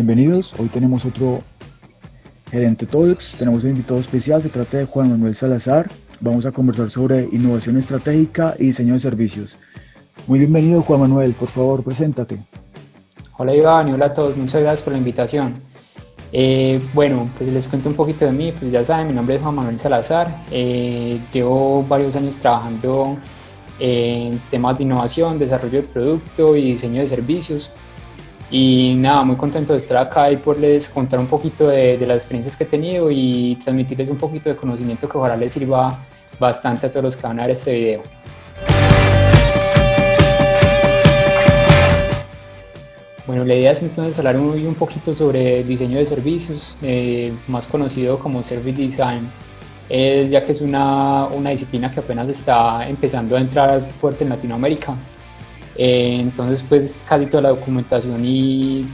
Bienvenidos, hoy tenemos otro Gerente Talks, tenemos un invitado especial, se trata de Juan Manuel Salazar, vamos a conversar sobre innovación estratégica y diseño de servicios. Muy bienvenido Juan Manuel, por favor, preséntate. Hola Iván y hola a todos, muchas gracias por la invitación. Bueno, pues les cuento un poquito de mí, pues ya saben, mi nombre es Juan Manuel Salazar, llevo varios años trabajando en temas de innovación, desarrollo de producto y diseño de servicios. Y nada, muy contento de estar acá y poderles contar un poquito de las experiencias que he tenido y transmitirles un poquito de conocimiento que ojalá les sirva bastante a todos los que van a ver este video. Bueno, la idea es entonces hablar hoy un poquito sobre diseño de servicios, más conocido como Service Design, ya que es una disciplina que apenas está empezando a entrar fuerte en Latinoamérica. Entonces, pues casi toda la documentación e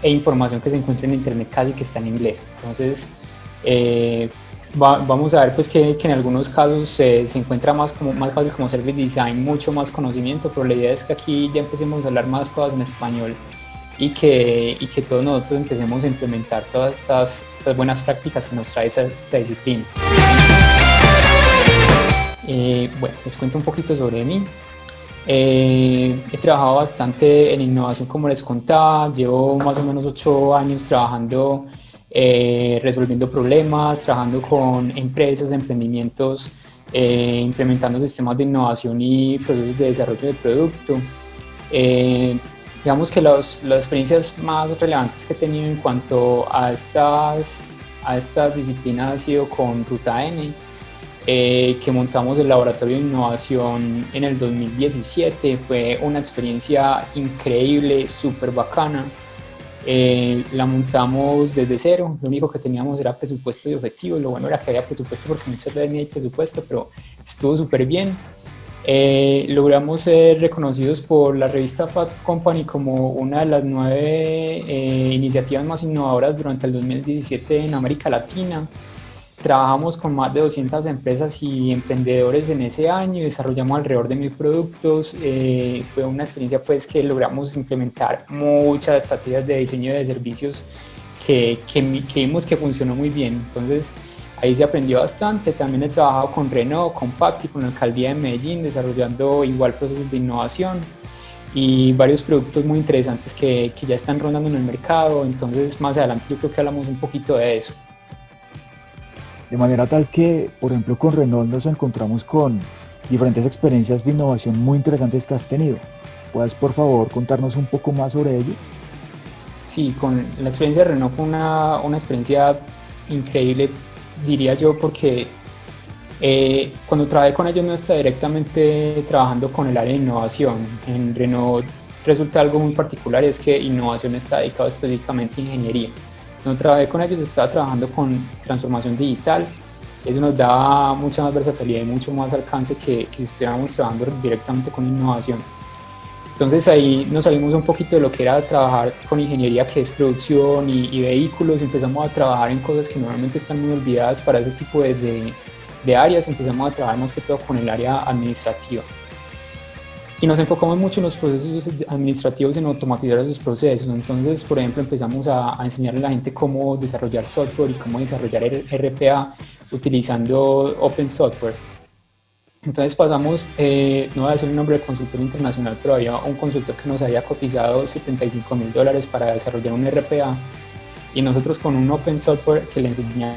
información que se encuentra en Internet casi que está en inglés. Entonces, vamos a ver pues que en algunos casos se encuentra más fácil como Service Design, mucho más conocimiento, pero la idea es que aquí ya empecemos a hablar más cosas en español y que todos nosotros empecemos a implementar todas estas buenas prácticas que nos trae esta disciplina. Bueno, les cuento un poquito sobre mí. He trabajado bastante en innovación, como les contaba, llevo más o menos 8 años trabajando, resolviendo problemas, trabajando con empresas, emprendimientos, implementando sistemas de innovación y procesos de desarrollo de producto. Digamos que las experiencias más relevantes que he tenido en cuanto a estas disciplinas ha sido con Ruta N, que montamos el laboratorio de innovación en el 2017. Fue una experiencia increíble, súper bacana. La montamos desde cero, lo único que teníamos era presupuesto y objetivos. Lo bueno era que había presupuesto porque muchas veces ni hay presupuesto, pero estuvo súper bien. Logramos ser reconocidos por la revista Fast Company como una de las 9 iniciativas más innovadoras durante el 2017 en América Latina. Trabajamos con más de 200 empresas y emprendedores en ese año y desarrollamos alrededor de 1000 productos. Fue una experiencia pues que logramos implementar muchas estrategias de diseño de servicios que vimos que funcionó muy bien. Entonces ahí se aprendió bastante. También he trabajado con Renault, con Pacti, con la Alcaldía de Medellín, desarrollando igual procesos de innovación y varios productos muy interesantes que ya están rondando en el mercado. Entonces más adelante yo creo que hablamos un poquito de eso. De manera tal que, por ejemplo, con Renault nos encontramos con diferentes experiencias de innovación muy interesantes que has tenido. ¿Puedes, por favor, contarnos un poco más sobre ello? Sí, con la experiencia de Renault fue una experiencia increíble, diría yo, porque cuando trabajé con ellos no estaba directamente trabajando con el área de innovación. En Renault resulta algo muy particular, es que innovación está dedicado específicamente a ingeniería. No trabajé con ellos, estaba trabajando con transformación digital. Eso nos da mucha más versatilidad y mucho más alcance que si estuviéramos trabajando directamente con innovación. Entonces ahí nos salimos un poquito de lo que era trabajar con ingeniería, que es producción y vehículos. Empezamos a trabajar en cosas que normalmente están muy olvidadas para ese tipo de áreas. Empezamos a trabajar más que todo con el área administrativa. Y nos enfocamos mucho en los procesos administrativos, en automatizar esos procesos. Entonces, por ejemplo, empezamos a enseñarle a la gente cómo desarrollar software y cómo desarrollar RPA utilizando Open Software. Entonces pasamos, no voy a decir el nombre del consultor internacional, pero había un consultor que nos había cotizado $75,000 para desarrollar un RPA, y nosotros con un Open Software que le enseñamos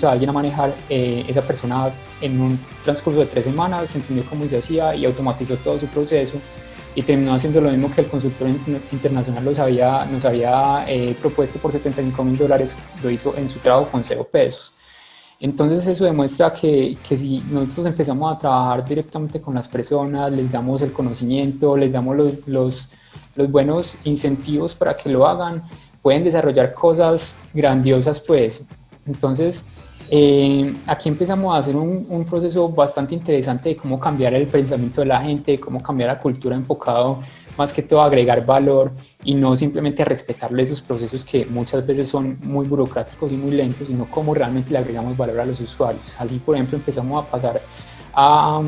a alguien a manejar, esa persona en un transcurso de 3 semanas entendió cómo se hacía y automatizó todo su proceso y terminó haciendo lo mismo que el consultor internacional nos había propuesto por $75,000, lo hizo en su trabajo con 0 pesos. Entonces eso demuestra que si nosotros empezamos a trabajar directamente con las personas, les damos el conocimiento, les damos los buenos incentivos para que lo hagan, pueden desarrollar cosas grandiosas pues. Entonces aquí empezamos a hacer un proceso bastante interesante de cómo cambiar el pensamiento de la gente, de cómo cambiar la cultura enfocado más que todo a agregar valor y no simplemente a respetarle esos procesos que muchas veces son muy burocráticos y muy lentos, sino cómo realmente le agregamos valor a los usuarios. Así, por ejemplo, empezamos a pasar a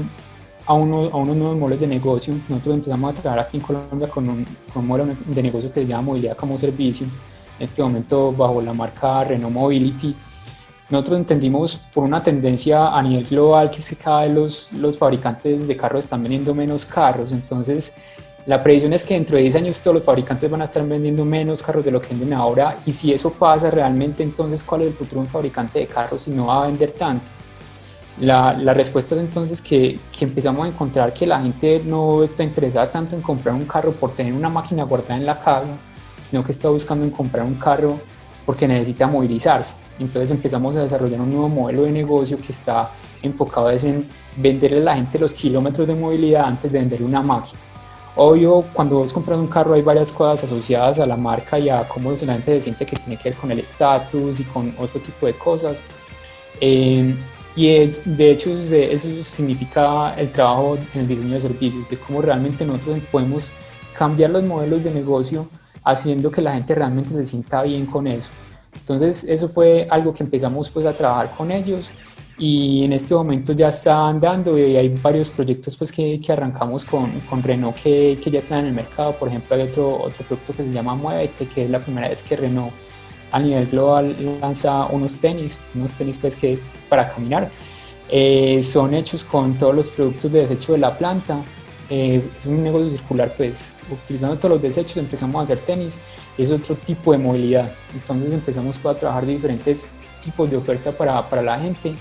unos nuevos modelos de negocio. Nosotros empezamos a trabajar aquí en Colombia con un modelo de negocio que se llama movilidad como servicio, en este momento bajo la marca Renault Mobility. Nosotros entendimos por una tendencia a nivel global que es que cada vez los fabricantes de carros están vendiendo menos carros, entonces la previsión es que dentro de 10 años todos los fabricantes van a estar vendiendo menos carros de lo que venden ahora, y si eso pasa realmente, entonces ¿cuál es el futuro de un fabricante de carros si no va a vender tanto? La respuesta es entonces que empezamos a encontrar que la gente no está interesada tanto en comprar un carro por tener una máquina guardada en la casa, sino que está buscando en comprar un carro porque necesita movilizarse. Entonces empezamos a desarrollar un nuevo modelo de negocio que está enfocado en venderle a la gente los kilómetros de movilidad antes de venderle una máquina. Obvio, cuando vos compras un carro hay varias cosas asociadas a la marca y a cómo la gente se siente, que tiene que ver con el estatus y con otro tipo de cosas. Y de hecho eso significa el trabajo en el diseño de servicios, de cómo realmente nosotros podemos cambiar los modelos de negocio haciendo que la gente realmente se sienta bien con eso. Entonces eso fue algo que empezamos pues a trabajar con ellos, y en este momento ya está andando y hay varios proyectos pues que arrancamos con Renault que ya están en el mercado. Por ejemplo, hay otro producto que se llama Muévete, que es la primera vez que Renault a nivel global lanza unos tenis pues que para caminar. Son hechos con todos los productos de desecho de la planta. Es un negocio circular, pues utilizando todos los desechos empezamos a hacer tenis. Es otro tipo de movilidad, entonces empezamos a trabajar diferentes tipos de oferta para la gente,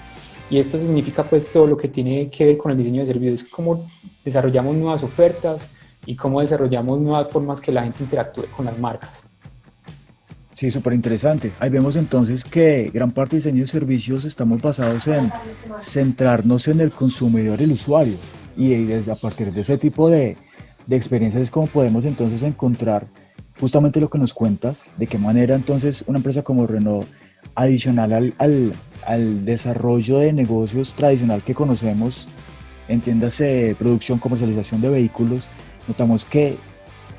y esto significa pues todo lo que tiene que ver con el diseño de servicios, cómo desarrollamos nuevas ofertas y cómo desarrollamos nuevas formas que la gente interactúe con las marcas. Sí, súper interesante. Ahí vemos entonces que gran parte de diseño de servicios estamos basados en centrarnos en el consumidor, el usuario, y desde a partir de ese tipo de experiencias es como podemos entonces encontrar justamente lo que nos cuentas, de qué manera entonces una empresa como Renault, adicional al desarrollo de negocios tradicional que conocemos, entiéndase producción, comercialización de vehículos, notamos que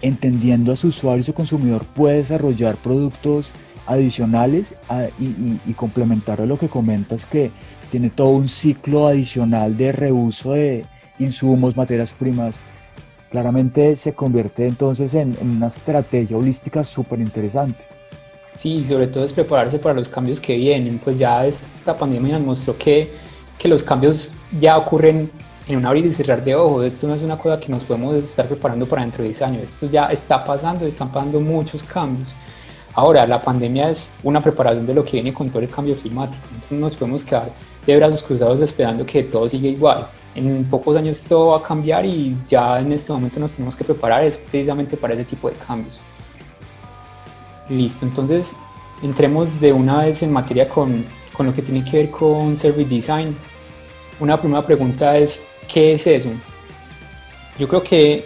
entendiendo a su usuario y su consumidor puede desarrollar productos adicionales y complementar a lo que comentas, que tiene todo un ciclo adicional de reuso de insumos, materias primas. Claramente se convierte entonces en una estrategia holística súper interesante. Sí, sobre todo es prepararse para los cambios que vienen, pues ya esta pandemia nos mostró que los cambios ya ocurren en un abrir y cerrar de ojos. Esto no es una cosa que nos podemos estar preparando para dentro de 10 años, esto ya está pasando, están pasando muchos cambios. Ahora, la pandemia es una preparación de lo que viene con todo el cambio climático, entonces no nos podemos quedar de brazos cruzados esperando que todo siga igual. En pocos años todo va a cambiar y ya en este momento nos tenemos que preparar es precisamente para ese tipo de cambios. Listo, entonces entremos de una vez en materia con lo que tiene que ver con Service Design. Una primera pregunta es, ¿qué es eso? Yo creo que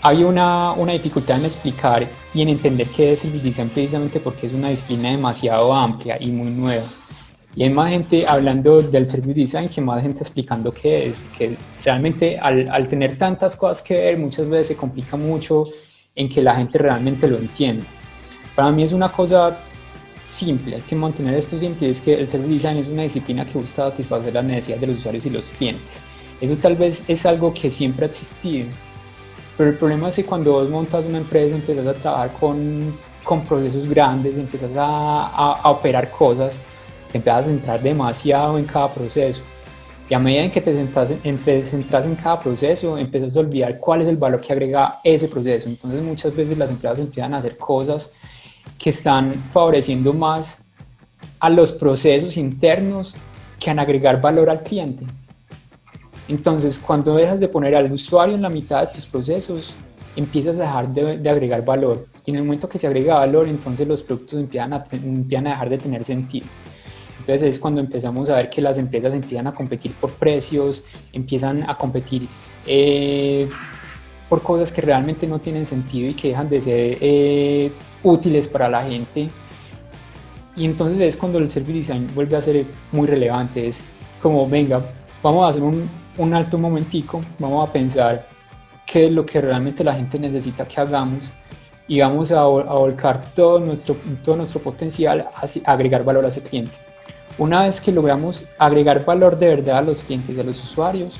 hay una dificultad en explicar y en entender qué es Service Design, precisamente porque es una disciplina demasiado amplia y muy nueva. Y hay más gente hablando del Service Design que más gente explicando qué es, porque realmente al tener tantas cosas que ver, muchas veces se complica mucho en que la gente realmente lo entienda. Para mí es una cosa simple, hay que mantener esto simple, es que el Service Design es una disciplina que busca satisfacer las necesidades de los usuarios y los clientes. Eso tal vez es algo que siempre ha existido, pero el problema es que cuando vos montas una empresa, empiezas a trabajar con procesos grandes, empiezas a operar cosas, te empiezas a centrar demasiado en cada proceso, y a medida en que te centras en cada proceso, empiezas a olvidar cuál es el valor que agrega ese proceso. Entonces muchas veces las empresas empiezan a hacer cosas que están favoreciendo más a los procesos internos que a agregar valor al cliente. Entonces, cuando dejas de poner al usuario en la mitad de tus procesos, empiezas a dejar de agregar valor. Y en el momento que se agrega valor, entonces los productos empiezan a dejar de tener sentido. Entonces es cuando empezamos a ver que las empresas empiezan a competir por precios, empiezan a competir por cosas que realmente no tienen sentido y que dejan de ser útiles para la gente. Y entonces es cuando el Service Design vuelve a ser muy relevante. Es como, venga, vamos a hacer un alto momentico, vamos a pensar qué es lo que realmente la gente necesita que hagamos, y vamos a volcar todo nuestro potencial a agregar valor a ese cliente. Una vez que logramos agregar valor de verdad a los clientes y a los usuarios,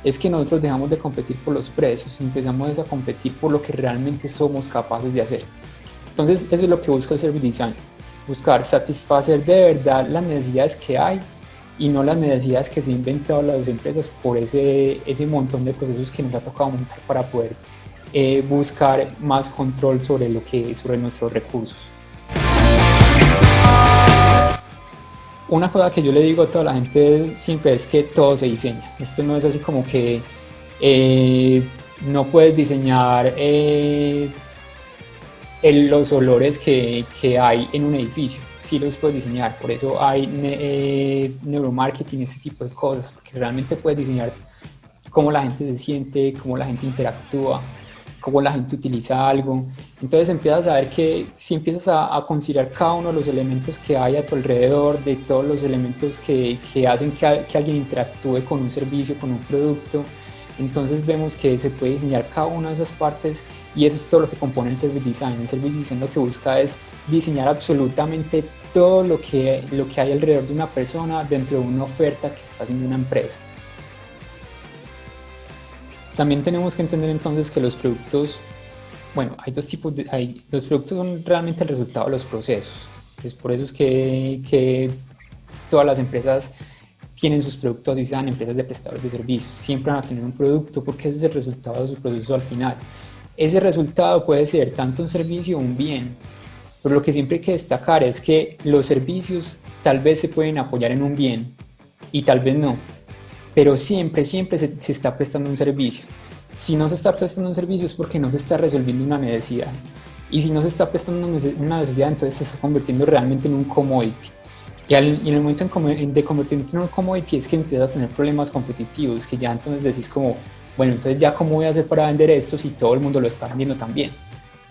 es que nosotros dejamos de competir por los precios y empezamos a competir por lo que realmente somos capaces de hacer. Entonces eso es lo que busca el Service Design, buscar satisfacer de verdad las necesidades que hay y no las necesidades que se han inventado las empresas por ese montón de procesos que nos ha tocado montar para poder buscar más control sobre nuestros recursos. Una cosa que yo le digo a toda la gente siempre es que todo se diseña. Esto no es así como que no puedes diseñar los olores que hay en un edificio. Sí los puedes diseñar, por eso hay neuromarketing, este tipo de cosas, porque realmente puedes diseñar cómo la gente se siente, cómo la gente interactúa, cómo la gente utiliza algo. Entonces empiezas a ver que si empiezas a considerar cada uno de los elementos que hay a tu alrededor, de todos los elementos que hacen que alguien interactúe con un servicio, con un producto, entonces vemos que se puede diseñar cada una de esas partes y eso es todo lo que compone el Service Design. El Service Design lo que busca es diseñar absolutamente todo lo que hay alrededor de una persona dentro de una oferta que está haciendo una empresa. También tenemos que entender entonces que los productos, bueno, hay dos tipos los productos son realmente el resultado de los procesos. Es por eso es que todas las empresas tienen sus productos y sean empresas de prestadores de servicios. Siempre van a tener un producto porque ese es el resultado de su proceso al final. Ese resultado puede ser tanto un servicio o un bien, pero lo que siempre hay que destacar es que los servicios tal vez se pueden apoyar en un bien y tal vez no, pero siempre se está prestando un servicio. Si no se está prestando un servicio es porque no se está resolviendo una necesidad. Y si no se está prestando una necesidad, entonces se está convirtiendo realmente en un commodity. Y en el momento de convertirte en un commodity es que empiezas a tener problemas competitivos, que ya entonces decís como, bueno, entonces ya cómo voy a hacer para vender esto si todo el mundo lo está vendiendo también.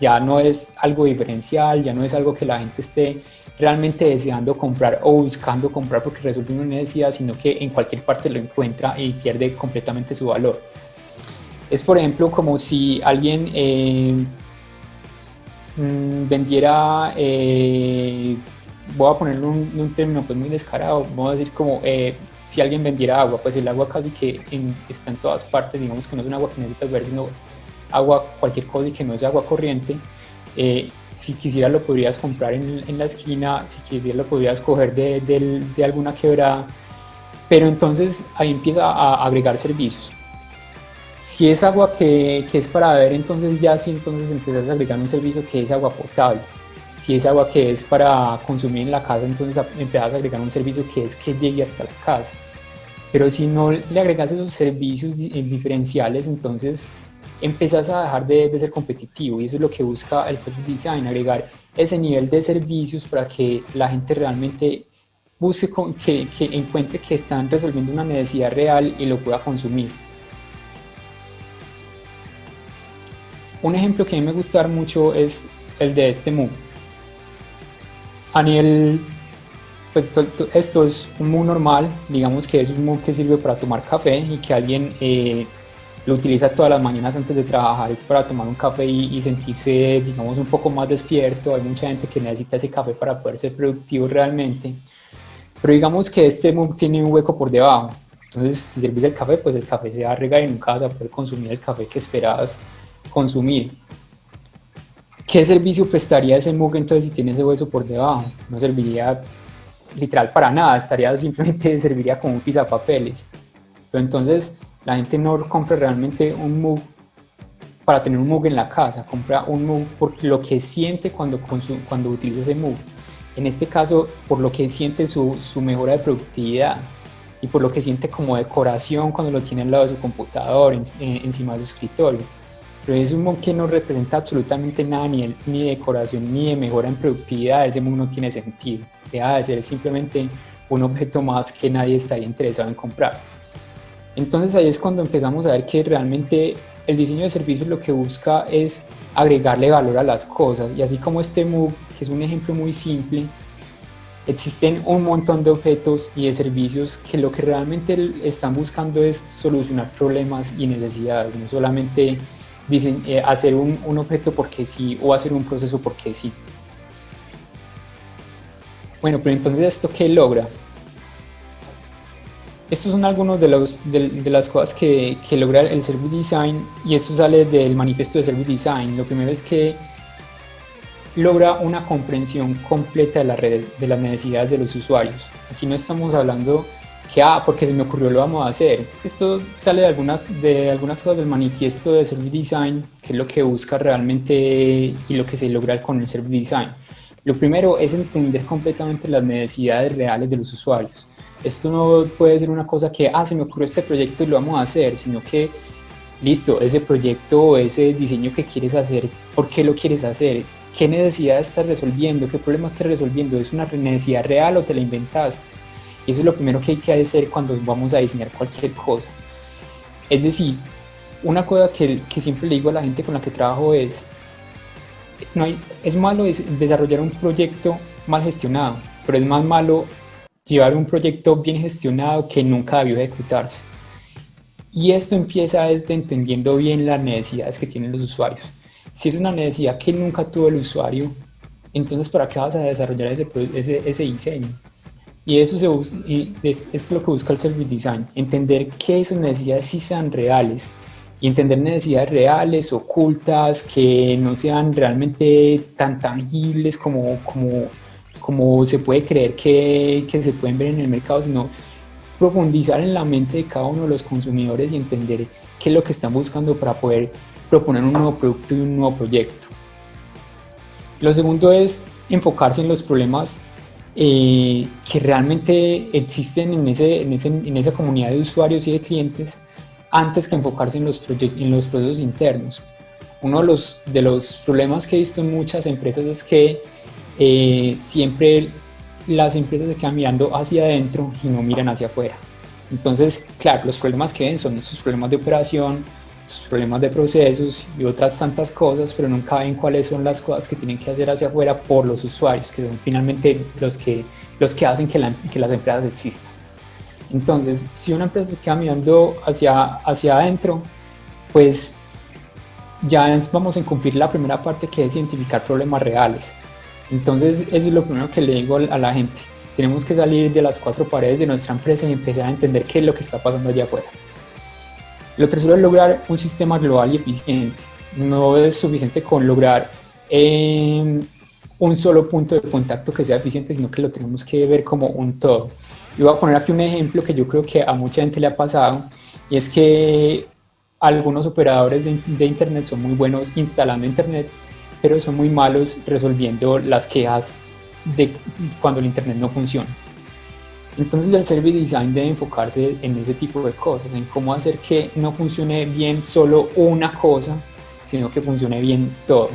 Ya no es algo diferencial, ya no es algo que la gente esté realmente deseando comprar o buscando comprar porque resuelve una necesidad, sino que en cualquier parte lo encuentra y pierde completamente su valor. Es por ejemplo como si alguien vendiera, voy a ponerle un término pues muy descarado, vamos a decir como si alguien vendiera agua, pues el agua casi que está en todas partes, digamos que no es un agua que necesitas ver, sino agua, cualquier cosa y que no es agua corriente. Si quisieras lo podrías comprar en la esquina, si quisieras lo podrías coger de alguna quebrada, pero entonces ahí empieza a agregar servicios. Si es agua que es para beber, entonces ya sí, entonces empiezas a agregar un servicio que es agua potable. Si es agua que es para consumir en la casa, entonces empiezas a agregar un servicio que es que llegue hasta la casa. Pero si no le agregas esos servicios diferenciales, entonces empiezas a dejar de ser competitivo y eso es lo que busca el Service Design, agregar ese nivel de servicios para que la gente realmente busque que encuentre que están resolviendo una necesidad real y lo pueda consumir. Un ejemplo que a mí me gusta mucho es el de este mug. A nivel, pues esto es un mug normal, digamos que es un mug que sirve para tomar café y que alguien lo utiliza todas las mañanas antes de trabajar para tomar un café y sentirse, digamos, un poco más despierto. Hay mucha gente que necesita ese café para poder ser productivo realmente. Pero digamos que este mug tiene un hueco por debajo. Entonces, si servís el café, pues el café se va a regar y nunca vas a poder consumir el café que esperabas consumir. ¿Qué servicio prestaría ese mug entonces si tiene ese hueso por debajo? No serviría literal para nada, serviría como un pisapapeles. Pero entonces la gente no compra realmente un mug para tener un mug en la casa, compra un mug por lo que siente cuando utiliza ese mug. En este caso, por lo que siente su mejora de productividad y por lo que siente como decoración cuando lo tiene al lado de su computador, encima de su escritorio. Pero es un mug que no representa absolutamente nada, ni de decoración ni de mejora en productividad. Ese mug no tiene sentido, deja de ser simplemente un objeto más que nadie estaría interesado en comprar. Entonces ahí es cuando empezamos a ver que realmente el diseño de servicios lo que busca es agregarle valor a las cosas, y así como este mug, que es un ejemplo muy simple, existen un montón de objetos y de servicios que lo que realmente están buscando es solucionar problemas y necesidades, no solamente hacer un objeto porque sí o hacer un proceso porque sí. Bueno, pero entonces ¿esto qué logra? Estos son algunos de las cosas que logra el Service Design, y esto sale del manifiesto de Service Design. Lo primero es que logra una comprensión completa de las redes, de las necesidades de los usuarios. Aquí no estamos hablando que, porque se me ocurrió lo vamos a hacer. Esto sale de algunas cosas del manifiesto de Service Design, que es lo que busca realmente y lo que se logra con el Service Design. Lo primero es entender completamente las necesidades reales de los usuarios. Esto no puede ser una cosa que, se me ocurrió este proyecto y lo vamos a hacer, sino que, listo, ese proyecto o ese diseño que quieres hacer, ¿por qué lo quieres hacer? ¿Qué necesidad estás resolviendo? ¿Qué problema estás resolviendo? ¿Es una necesidad real o te la inventaste? Y eso es lo primero que hay que hacer cuando vamos a diseñar cualquier cosa. Es decir, una cosa que siempre le digo a la gente con la que trabajo es, es malo desarrollar un proyecto mal gestionado, pero es más malo llevar un proyecto bien gestionado que nunca debió ejecutarse. Y esto empieza desde entendiendo bien las necesidades que tienen los usuarios. Si es una necesidad que nunca tuvo el usuario, entonces ¿para qué vas a desarrollar ese diseño? Y eso es lo que busca el Service Design, entender que esas necesidades sí sean reales y entender necesidades reales, ocultas, que no sean realmente tan tangibles como se puede creer que se pueden ver en el mercado, sino profundizar en la mente de cada uno de los consumidores y entender qué es lo que están buscando para poder proponer un nuevo producto y un nuevo proyecto. Lo segundo es enfocarse en los problemas que realmente existen en esa comunidad de usuarios y de clientes antes que enfocarse en los procesos internos. Uno de los problemas que he visto en muchas empresas es que siempre las empresas se quedan mirando hacia adentro y no miran hacia afuera. Entonces, claro, los problemas que ven son sus problemas de operación, sus problemas de procesos y otras tantas cosas, pero nunca ven cuáles son las cosas que tienen que hacer hacia afuera por los usuarios, que son finalmente los que hacen que las empresas existan. Entonces, si una empresa se queda mirando hacia adentro, pues ya vamos a incumplir la primera parte, que es identificar problemas reales. Entonces, eso es lo primero que le digo a la gente. Tenemos que salir de las cuatro paredes de nuestra empresa y empezar a entender qué es lo que está pasando allá afuera. Lo tercero es lograr un sistema global y eficiente. No es suficiente con lograr un solo punto de contacto que sea eficiente, sino que lo tenemos que ver como un todo. Yo voy a poner aquí un ejemplo que yo creo que a mucha gente le ha pasado, y es que algunos operadores de Internet son muy buenos instalando Internet, pero son muy malos resolviendo las quejas de cuando el Internet no funciona. Entonces el Service Design debe enfocarse en ese tipo de cosas, en cómo hacer que no funcione bien solo una cosa, sino que funcione bien todo.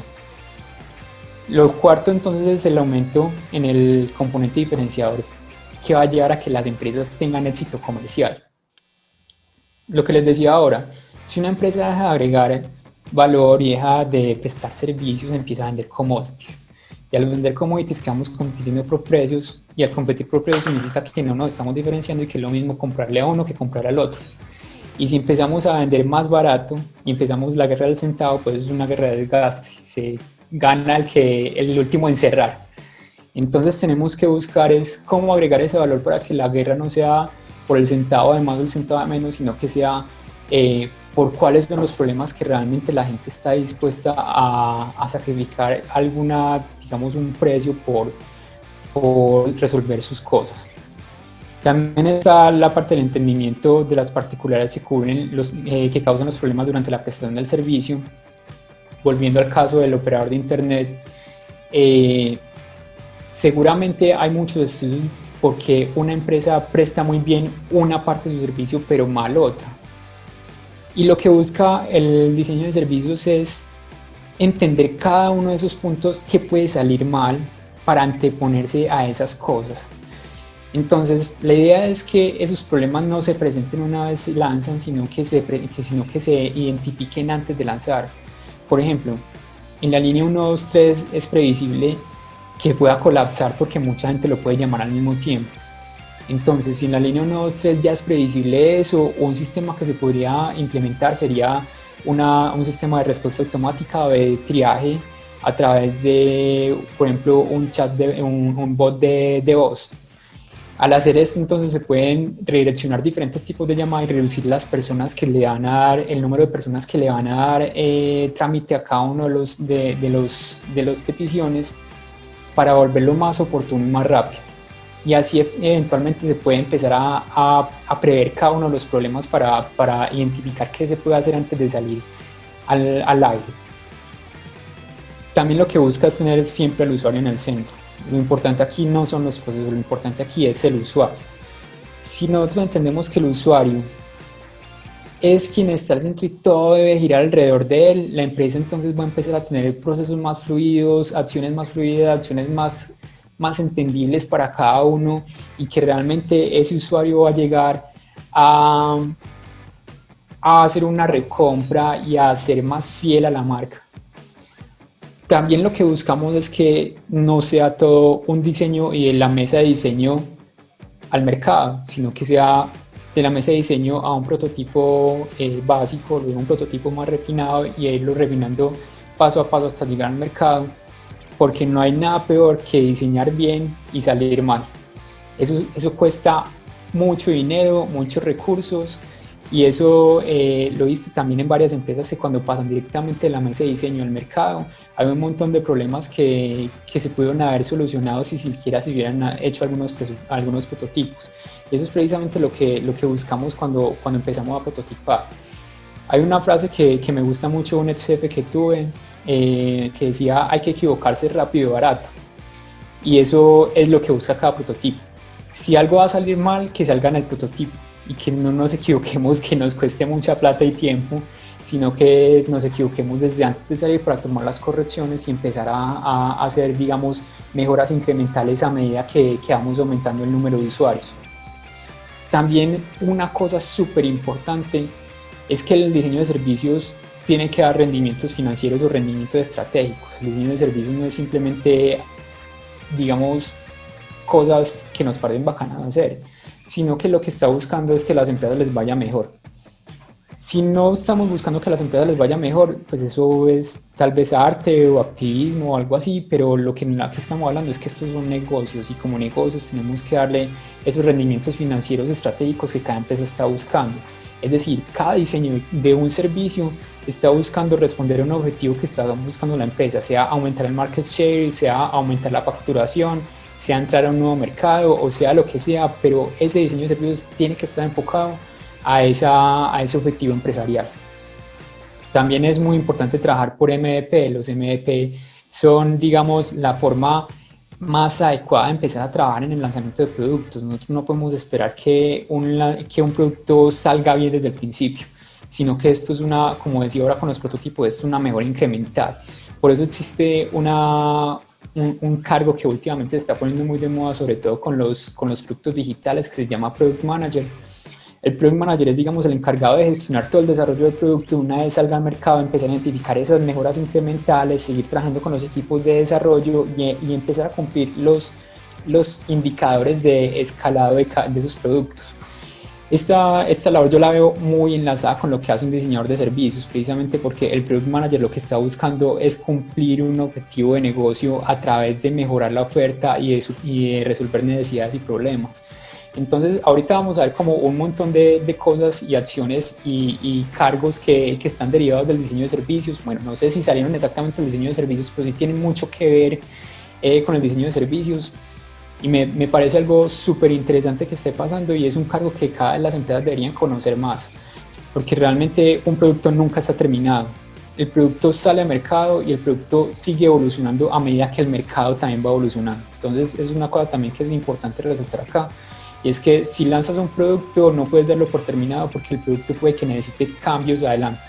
Lo cuarto entonces es el aumento en el componente diferenciador, que va a llevar a que las empresas tengan éxito comercial. Lo que les decía ahora, si una empresa deja de agregar valor y deja de prestar servicios, empieza a vender commodities. Y al vender commodities quedamos compitiendo por precios, y al competir por precios significa que no nos estamos diferenciando y que es lo mismo comprarle a uno que comprarle al otro. Y si empezamos a vender más barato y empezamos la guerra del centavo, pues es una guerra de desgaste. Se gana el último en cerrar. Entonces tenemos que buscar es cómo agregar ese valor para que la guerra no sea por el centavo de más o el centavo de menos, sino que sea por cuáles son los problemas que realmente la gente está dispuesta a sacrificar digamos un precio por resolver sus cosas. También está la parte del entendimiento de las particularidades que causan los problemas durante la prestación del servicio. Volviendo al caso del operador de Internet, seguramente hay muchos estudios porque una empresa presta muy bien una parte de su servicio pero mal otra. Y lo que busca el diseño de servicios es entender cada uno de esos puntos que puede salir mal para anteponerse a esas cosas. Entonces, la idea es que esos problemas no se presenten una vez se lanzan, sino que se identifiquen antes de lanzar. Por ejemplo, en la línea 1, 2, 3 es previsible que pueda colapsar porque mucha gente lo puede llamar al mismo tiempo. Entonces, si en la línea 1, 2, 3 ya es previsible eso, o un sistema que se podría implementar sería un sistema de respuesta automática o de triaje a través de, por ejemplo, un bot de voz. Al hacer esto, entonces se pueden redireccionar diferentes tipos de llamadas y reducir las personas que le van a dar, el número de personas que le van a dar trámite a cada uno de los peticiones para volverlo más oportuno y más rápido. Y así eventualmente se puede empezar a prever cada uno de los problemas para identificar qué se puede hacer antes de salir al aire. También lo que busca es tener siempre al usuario en el centro. Lo importante aquí no son los procesos, lo importante aquí es el usuario. Si nosotros entendemos que el usuario es quien está al centro y todo debe girar alrededor de él, la empresa entonces va a empezar a tener procesos más fluidos, acciones más fluidas, acciones más entendibles para cada uno, y que realmente ese usuario va a llegar a hacer una recompra y a ser más fiel a la marca. También lo que buscamos es que no sea todo un diseño y de la mesa de diseño al mercado, sino que sea de la mesa de diseño a un prototipo básico, luego un prototipo más refinado y irlo refinando paso a paso hasta llegar al mercado, porque no hay nada peor que diseñar bien y salir mal. Eso cuesta mucho dinero, muchos recursos, y eso lo he visto también en varias empresas que cuando pasan directamente de la mesa de diseño al mercado, hay un montón de problemas que se pudieron haber solucionado si siquiera se hubieran hecho algunos prototipos. Y eso es precisamente lo que buscamos cuando empezamos a prototipar. Hay una frase que me gusta mucho, un ex jefe que tuve, que decía: hay que equivocarse rápido y barato. Y eso es lo que busca cada prototipo. Si algo va a salir mal, que salga en el prototipo, y que no nos equivoquemos, que nos cueste mucha plata y tiempo, sino que nos equivoquemos desde antes de salir para tomar las correcciones y empezar a hacer, digamos, mejoras incrementales a medida que vamos aumentando el número de usuarios. También una cosa súper importante es que el diseño de servicios tiene que dar rendimientos financieros o rendimientos estratégicos. El diseño de servicios no es simplemente, digamos, cosas que nos parecen bacanas hacer, sino que lo que está buscando es que a las empresas les vaya mejor. Si no estamos buscando que a las empresas les vaya mejor, pues eso es tal vez arte o activismo o algo así, pero lo que estamos hablando es que estos son negocios, y como negocios tenemos que darle esos rendimientos financieros estratégicos que cada empresa está buscando. Es decir, cada diseño de un servicio está buscando responder a un objetivo que está buscando la empresa, sea aumentar el market share, sea aumentar la facturación, sea entrar a un nuevo mercado, o sea lo que sea, pero ese diseño de servicios tiene que estar enfocado a ese objetivo empresarial. También es muy importante trabajar por MVP. Los MVP son, digamos, la forma más adecuada de empezar a trabajar en el lanzamiento de productos. Nosotros no podemos esperar que un producto salga bien desde el principio, sino que esto es como decía ahora con los prototipos, es una mejora incremental. Por eso existe un cargo que últimamente se está poniendo muy de moda, sobre todo con los productos digitales, que se llama Product Manager. El Product Manager es, digamos, el encargado de gestionar todo el desarrollo del producto. Una vez salga al mercado, empezar a identificar esas mejoras incrementales, seguir trabajando con los equipos de desarrollo y empezar a cumplir los indicadores de escalado de esos productos. Esta labor yo la veo muy enlazada con lo que hace un diseñador de servicios, precisamente porque el Product Manager lo que está buscando es cumplir un objetivo de negocio a través de mejorar la oferta y de resolver necesidades y problemas. Entonces ahorita vamos a ver como un montón de cosas y acciones y cargos que están derivados del diseño de servicios. Bueno, no sé si salieron exactamente del diseño de servicios, pero sí tienen mucho que ver con el diseño de servicios. Y me parece algo súper interesante que esté pasando, y es un cargo que cada vez las empresas deberían conocer más, porque realmente un producto nunca está terminado. El producto sale al mercado y el producto sigue evolucionando a medida que el mercado también va evolucionando. Entonces es una cosa también que es importante resaltar acá, y es que si lanzas un producto no puedes darlo por terminado, porque el producto puede que necesite cambios adelante.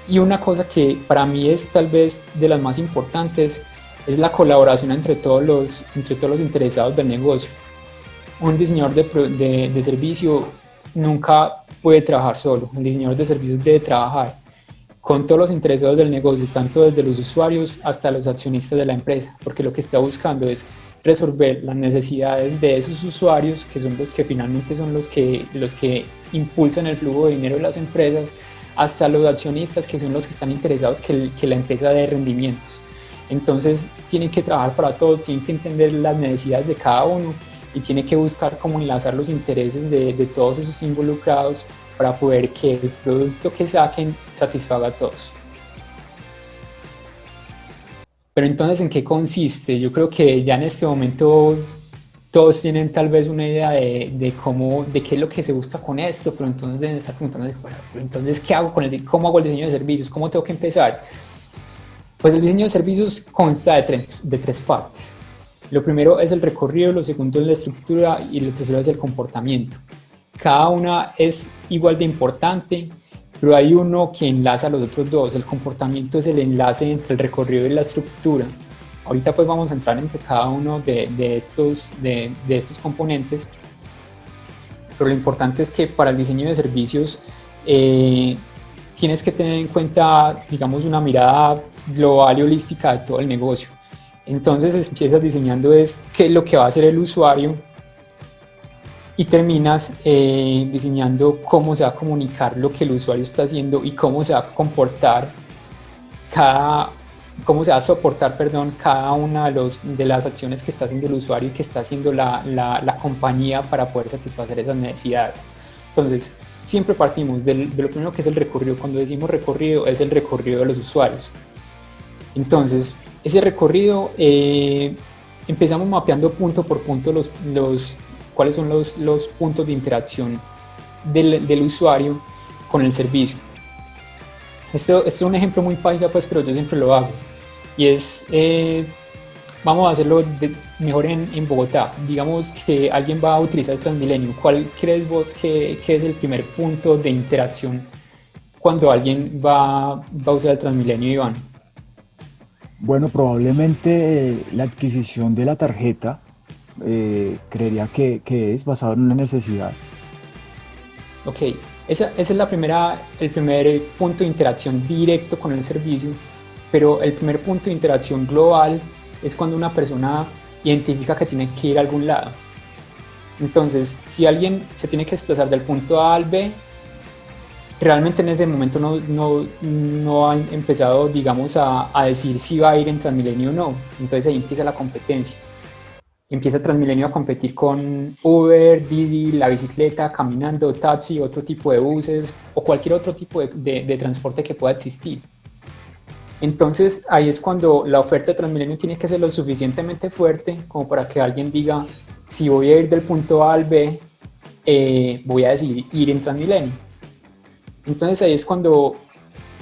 Y una cosa que para mí es tal vez de las más importantes es la colaboración entre todos los interesados del negocio. Un diseñador de servicio nunca puede trabajar solo. El diseñador de servicios debe trabajar con todos los interesados del negocio, tanto desde los usuarios hasta los accionistas de la empresa, porque lo que está buscando es resolver las necesidades de esos usuarios, que son los que finalmente son los que impulsan el flujo de dinero de las empresas, hasta los accionistas, que son los que están interesados que la empresa dé rendimientos. Entonces tienen que trabajar para todos, tienen que entender las necesidades de cada uno y tiene que buscar cómo enlazar los intereses de todos esos involucrados para poder que el producto que saquen satisfaga a todos. Pero entonces, ¿en qué consiste? Yo creo que ya en este momento todos tienen tal vez una idea de qué es lo que se busca con esto, pero entonces deben estar preguntando, bueno, entonces, ¿qué hago cómo hago el diseño de servicios? ¿Cómo tengo que empezar? Pues el diseño de servicios consta de tres partes. Lo primero es el recorrido, lo segundo es la estructura y lo tercero es el comportamiento. Cada una es igual de importante, pero hay uno que enlaza a los otros dos. El comportamiento es el enlace entre el recorrido y la estructura. Ahorita pues vamos a entrar entre cada uno de estos componentes, pero lo importante es que para el diseño de servicios tienes que tener en cuenta, digamos, una mirada global y holística de todo el negocio. Entonces empiezas diseñando qué es lo que va a hacer el usuario y terminas diseñando cómo se va a comunicar lo que el usuario está haciendo y cómo se va a comportar cómo se va a soportar, cada una de las acciones que está haciendo el usuario y que está haciendo la compañía para poder satisfacer esas necesidades. Entonces, siempre partimos de lo primero que es el recorrido. Cuando decimos recorrido, es el recorrido de los usuarios. Entonces, ese recorrido empezamos mapeando punto por punto cuáles son los puntos de interacción del usuario con el servicio. Esto es un ejemplo muy paisa, pues, pero yo siempre lo hago. Y vamos a hacerlo mejor en Bogotá. Digamos que alguien va a utilizar el Transmilenio. ¿Cuál crees vos que es el primer punto de interacción cuando alguien va a usar el Transmilenio, Iván? Bueno, probablemente la adquisición de la tarjeta, creería que es basado en una necesidad. Ok, ese es el primer punto de interacción directo con el servicio, pero el primer punto de interacción global es cuando una persona identifica que tiene que ir a algún lado. Entonces, si alguien se tiene que desplazar del punto A al B, realmente en ese momento no ha empezado, digamos, a decir si va a ir en Transmilenio o no. Entonces ahí empieza la competencia. Empieza Transmilenio a competir con Uber, Didi, la bicicleta, caminando, taxi, otro tipo de buses o cualquier otro tipo de transporte que pueda existir. Entonces ahí es cuando la oferta de Transmilenio tiene que ser lo suficientemente fuerte como para que alguien diga, si voy a ir del punto A al B, voy a decidir ir en Transmilenio. Entonces ahí es cuando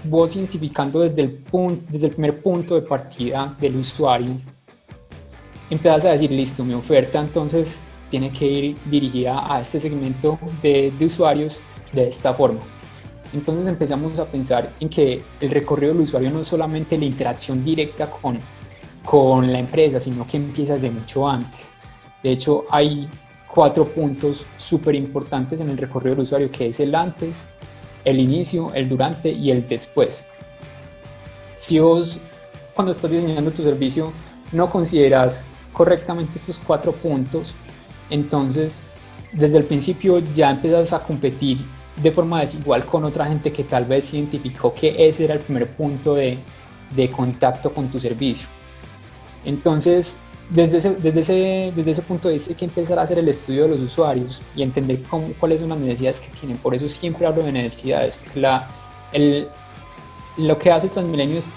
vos, identificando desde el primer punto de partida del usuario, empiezas a decir, listo, mi oferta entonces tiene que ir dirigida a este segmento de usuarios de esta forma. Entonces empezamos a pensar en que el recorrido del usuario no es solamente la interacción directa con la empresa, sino que empieza desde mucho antes. De hecho, hay 4 puntos súper importantes en el recorrido del usuario, que es el antes, el inicio, el durante y el después. Si vos, cuando estás diseñando tu servicio, no consideras correctamente estos 4 puntos, entonces desde el principio ya empiezas a competir de forma desigual con otra gente que tal vez identificó que ese era el primer punto de contacto con tu servicio. Entonces, desde ese punto de vista hay que empezar a hacer el estudio de los usuarios y entender cuáles son las necesidades que tienen. Por eso siempre hablo de necesidades. Lo que hace Transmilenio es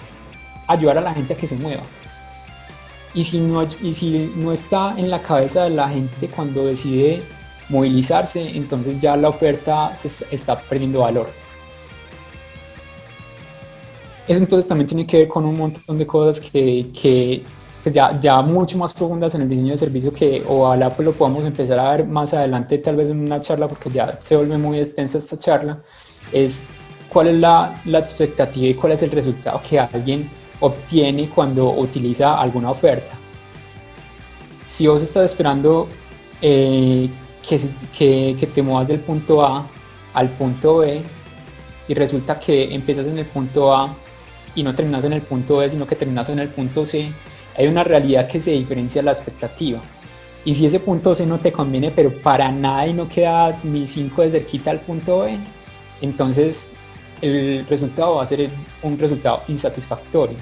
ayudar a la gente a que se mueva. Y si no está en la cabeza de la gente cuando decide movilizarse, entonces ya la oferta se está perdiendo valor. Eso entonces también tiene que ver con un montón de cosas que pues ya mucho más profundas en el diseño de servicio, que ojalá pues lo podamos empezar a ver más adelante, tal vez en una charla, porque ya se vuelve muy extensa esta charla. Es cuál es la expectativa y cuál es el resultado que alguien obtiene cuando utiliza alguna oferta. Si vos estás esperando que te muevas del punto A al punto B y resulta que empiezas en el punto A y no terminas en el punto B, sino que terminas en el punto C, hay una realidad que se diferencia de la expectativa. Y si ese punto C no te conviene, pero para nada y no queda ni 5 de cerquita al punto B, entonces el resultado va a ser un resultado insatisfactorio.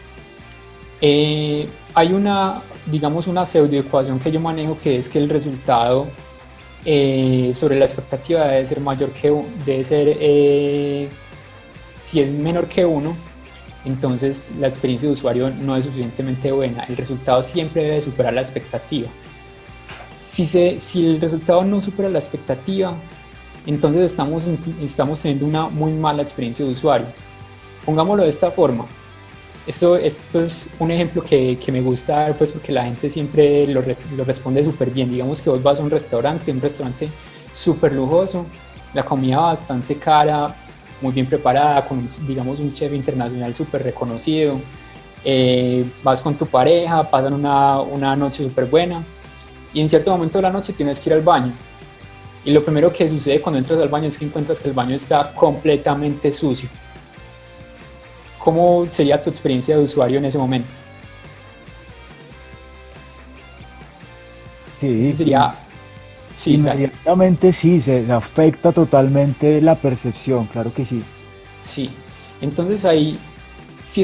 hay una, digamos, una pseudoecuación que yo manejo, que es que el resultado sobre la expectativa debe ser mayor que debe ser, si es menor que 1, entonces la experiencia de usuario no es suficientemente buena. El resultado siempre debe superar la expectativa. Si el resultado no supera la expectativa, entonces estamos teniendo una muy mala experiencia de usuario. Pongámoslo de esta forma. Esto es un ejemplo que me gusta dar, pues, porque la gente siempre lo responde súper bien. Digamos que vos vas a un restaurante súper lujoso, la comida bastante cara, muy bien preparada, con, digamos, un chef internacional súper reconocido. Vas con tu pareja, pasan una noche súper buena, y en cierto momento de la noche tienes que ir al baño. Y lo primero que sucede cuando entras al baño es que encuentras que el baño está completamente sucio. ¿Cómo sería tu experiencia de usuario en ese momento? Sí, Ese sería... Sí, inmediatamente sí, se afecta totalmente la percepción, claro que sí. sí. Entonces ahí, si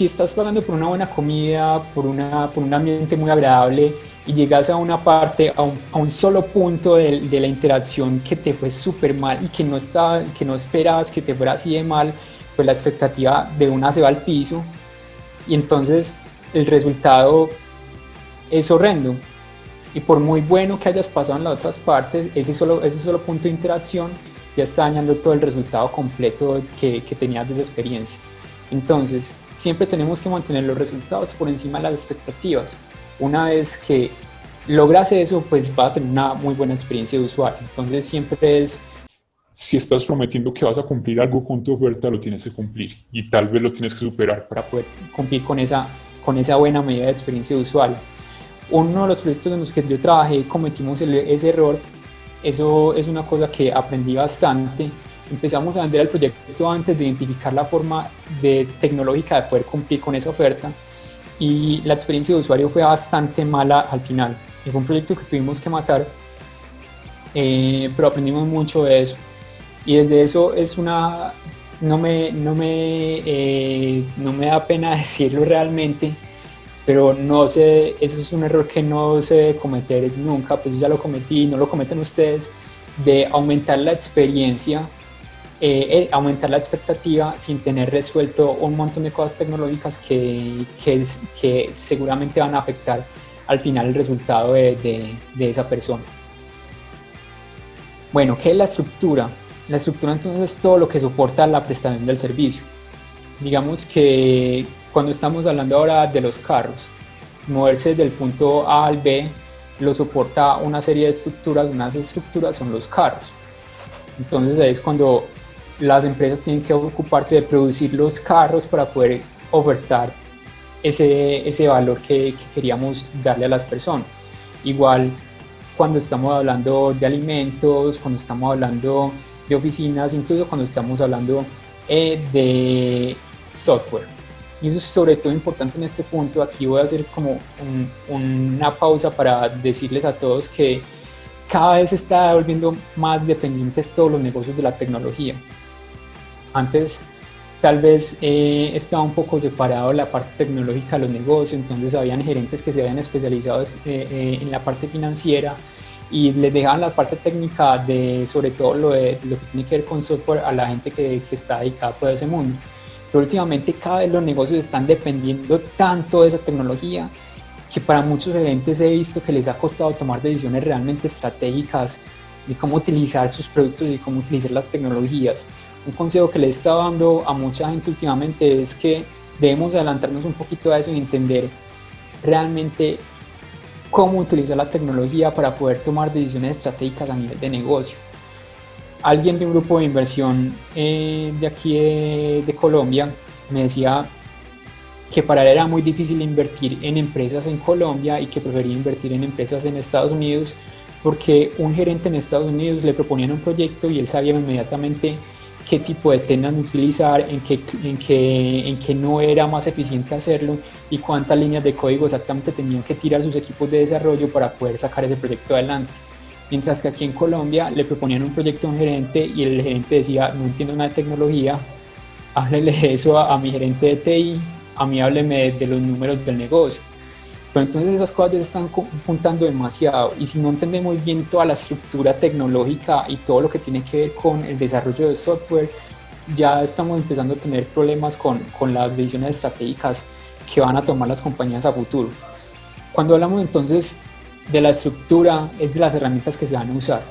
estás pagando por una buena comida, por un ambiente muy agradable, y llegas a una parte, a un solo punto de la interacción que te fue súper mal y que no esperabas que te fuera así de mal, pues la expectativa de una se va al piso, y entonces el resultado es horrendo. Y por muy bueno que hayas pasado en las otras partes, ese solo punto de interacción ya está dañando todo el resultado completo que tenías de esa experiencia. Entonces, siempre tenemos que mantener los resultados por encima de las expectativas. Una vez que logras eso, pues vas a tener una muy buena experiencia de usuario. Entonces, siempre es... Si estás prometiendo que vas a cumplir algo con tu oferta, lo tienes que cumplir y tal vez lo tienes que superar para poder cumplir con esa buena medida de experiencia de usuario. Uno de los proyectos en los que yo trabajé cometimos ese error. Eso es una cosa que aprendí bastante. Empezamos a vender el proyecto antes de identificar la forma tecnológica de poder cumplir con esa oferta, y la experiencia de usuario fue bastante mala al final. Fue un proyecto que tuvimos que matar, pero aprendimos mucho de eso. Y desde eso no me da pena decirlo realmente, pero no sé, eso es un error que no se debe cometer nunca, pues yo ya lo cometí, no lo cometen ustedes, de aumentar la experiencia, aumentar la expectativa sin tener resuelto un montón de cosas tecnológicas que seguramente van a afectar al final el resultado de esa persona. Bueno, ¿qué es la estructura? La estructura entonces es todo lo que soporta la prestación del servicio. Digamos que cuando estamos hablando ahora de los carros, moverse del punto A al B lo soporta una serie de estructuras. Unas estructuras son los carros. Entonces ahí es cuando las empresas tienen que ocuparse de producir los carros para poder ofertar ese valor que queríamos darle a las personas. Igual cuando estamos hablando de alimentos, cuando estamos hablando de oficinas, incluso cuando estamos hablando de software. Y eso es sobre todo importante en este punto. Aquí voy a hacer como una pausa para decirles a todos que cada vez se está volviendo más dependientes todos los negocios de la tecnología. Antes tal vez estaba un poco separado la parte tecnológica de los negocios, entonces habían gerentes que se habían especializado en la parte financiera y les dejaban la parte técnica de sobre todo lo que tiene que ver con software a la gente que está dedicada a ese mundo. Pero últimamente cada vez los negocios están dependiendo tanto de esa tecnología que para muchos gerentes he visto que les ha costado tomar decisiones realmente estratégicas de cómo utilizar sus productos y cómo utilizar las tecnologías. Un consejo que le he estado dando a mucha gente últimamente es que debemos adelantarnos un poquito a eso y entender realmente cómo utilizar la tecnología para poder tomar decisiones estratégicas a nivel de negocio. Alguien de un grupo de inversión de aquí de Colombia me decía que para él era muy difícil invertir en empresas en Colombia y que prefería invertir en empresas en Estados Unidos porque un gerente en Estados Unidos le proponían un proyecto y él sabía inmediatamente qué tipo de tendas utilizar, en qué no era más eficiente hacerlo y cuántas líneas de código exactamente tenían que tirar sus equipos de desarrollo para poder sacar ese proyecto adelante. Mientras que aquí en Colombia le proponían un proyecto a un gerente y el gerente decía, no entiendo nada de tecnología, háblele eso a mi gerente de TI, a mí hábleme de los números del negocio. Pero entonces esas cosas ya se están juntando demasiado, y si no entendemos bien toda la estructura tecnológica y todo lo que tiene que ver con el desarrollo de software, ya estamos empezando a tener problemas con las decisiones estratégicas que van a tomar las compañías a futuro. Cuando hablamos entonces de la estructura, es de las herramientas que se van a usar,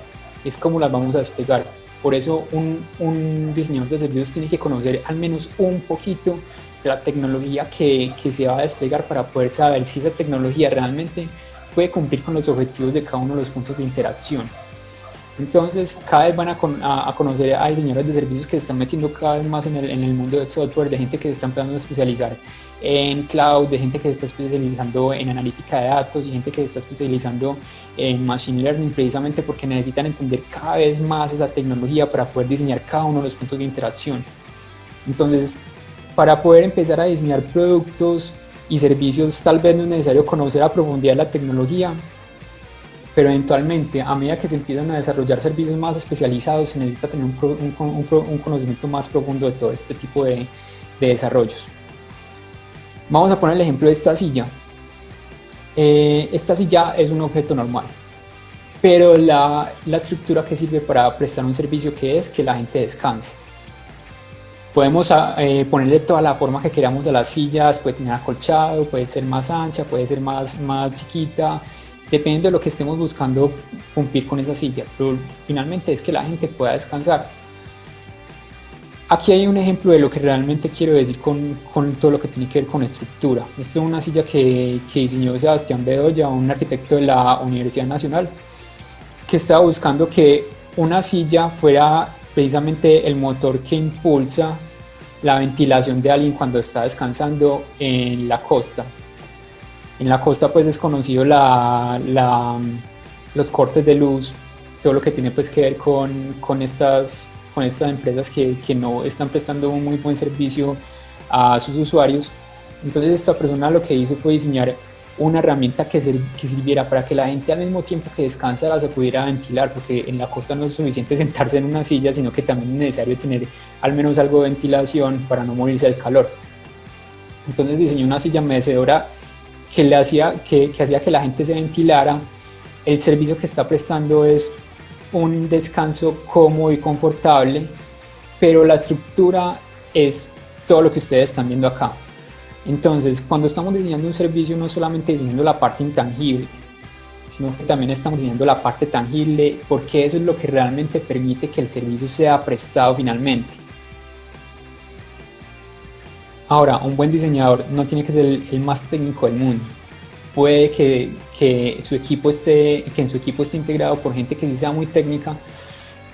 es cómo las vamos a desplegar. Por eso un diseñador de servicios tiene que conocer al menos un poquito de la tecnología que se va a desplegar para poder saber si esa tecnología realmente puede cumplir con los objetivos de cada uno de los puntos de interacción. Entonces, cada vez van a conocer a diseñadores de servicios que se están metiendo cada vez más en el mundo del software, de gente que se está empezando a especializar en cloud, de gente que se está especializando en analítica de datos y gente que se está especializando en machine learning, precisamente porque necesitan entender cada vez más esa tecnología para poder diseñar cada uno de los puntos de interacción. Entonces, para poder empezar a diseñar productos y servicios, tal vez no es necesario conocer a profundidad la tecnología, pero eventualmente, a medida que se empiezan a desarrollar servicios más especializados, se necesita tener un conocimiento más profundo de todo este tipo de desarrollos. Vamos a poner el ejemplo de esta silla. Esta silla es un objeto normal, pero la estructura que sirve para prestar un servicio es que la gente descanse. Podemos ponerle toda la forma que queramos a las sillas, puede tener acolchado, puede ser más ancha, puede ser más chiquita, dependiendo de lo que estemos buscando cumplir con esa silla, pero finalmente es que la gente pueda descansar. Aquí hay un ejemplo de lo que realmente quiero decir con todo lo que tiene que ver con estructura. Esto es una silla que diseñó Sebastián Bedoya, un arquitecto de la Universidad Nacional, que estaba buscando que una silla fuera precisamente el motor que impulsa la ventilación de alguien cuando está descansando en la costa. En la costa pues es conocido los cortes de luz, todo lo que tiene pues que ver con estas empresas que no están prestando un muy buen servicio a sus usuarios. Entonces esta persona lo que hizo fue diseñar una herramienta que sirviera para que la gente al mismo tiempo que descansara se pudiera ventilar, porque en la costa no es suficiente sentarse en una silla, sino que también es necesario tener al menos algo de ventilación para no morirse del calor. Entonces diseñó una silla mecedora que hacía que la gente se ventilara. El servicio que está prestando es un descanso cómodo y confortable, pero la estructura es todo lo que ustedes están viendo acá. Entonces, cuando estamos diseñando un servicio, no solamente diseñando la parte intangible, sino que también estamos diseñando la parte tangible, porque eso es lo que realmente permite que el servicio sea prestado finalmente. Ahora, un buen diseñador no tiene que ser el más técnico del mundo. Puede que en su equipo esté integrado por gente que sí sea muy técnica,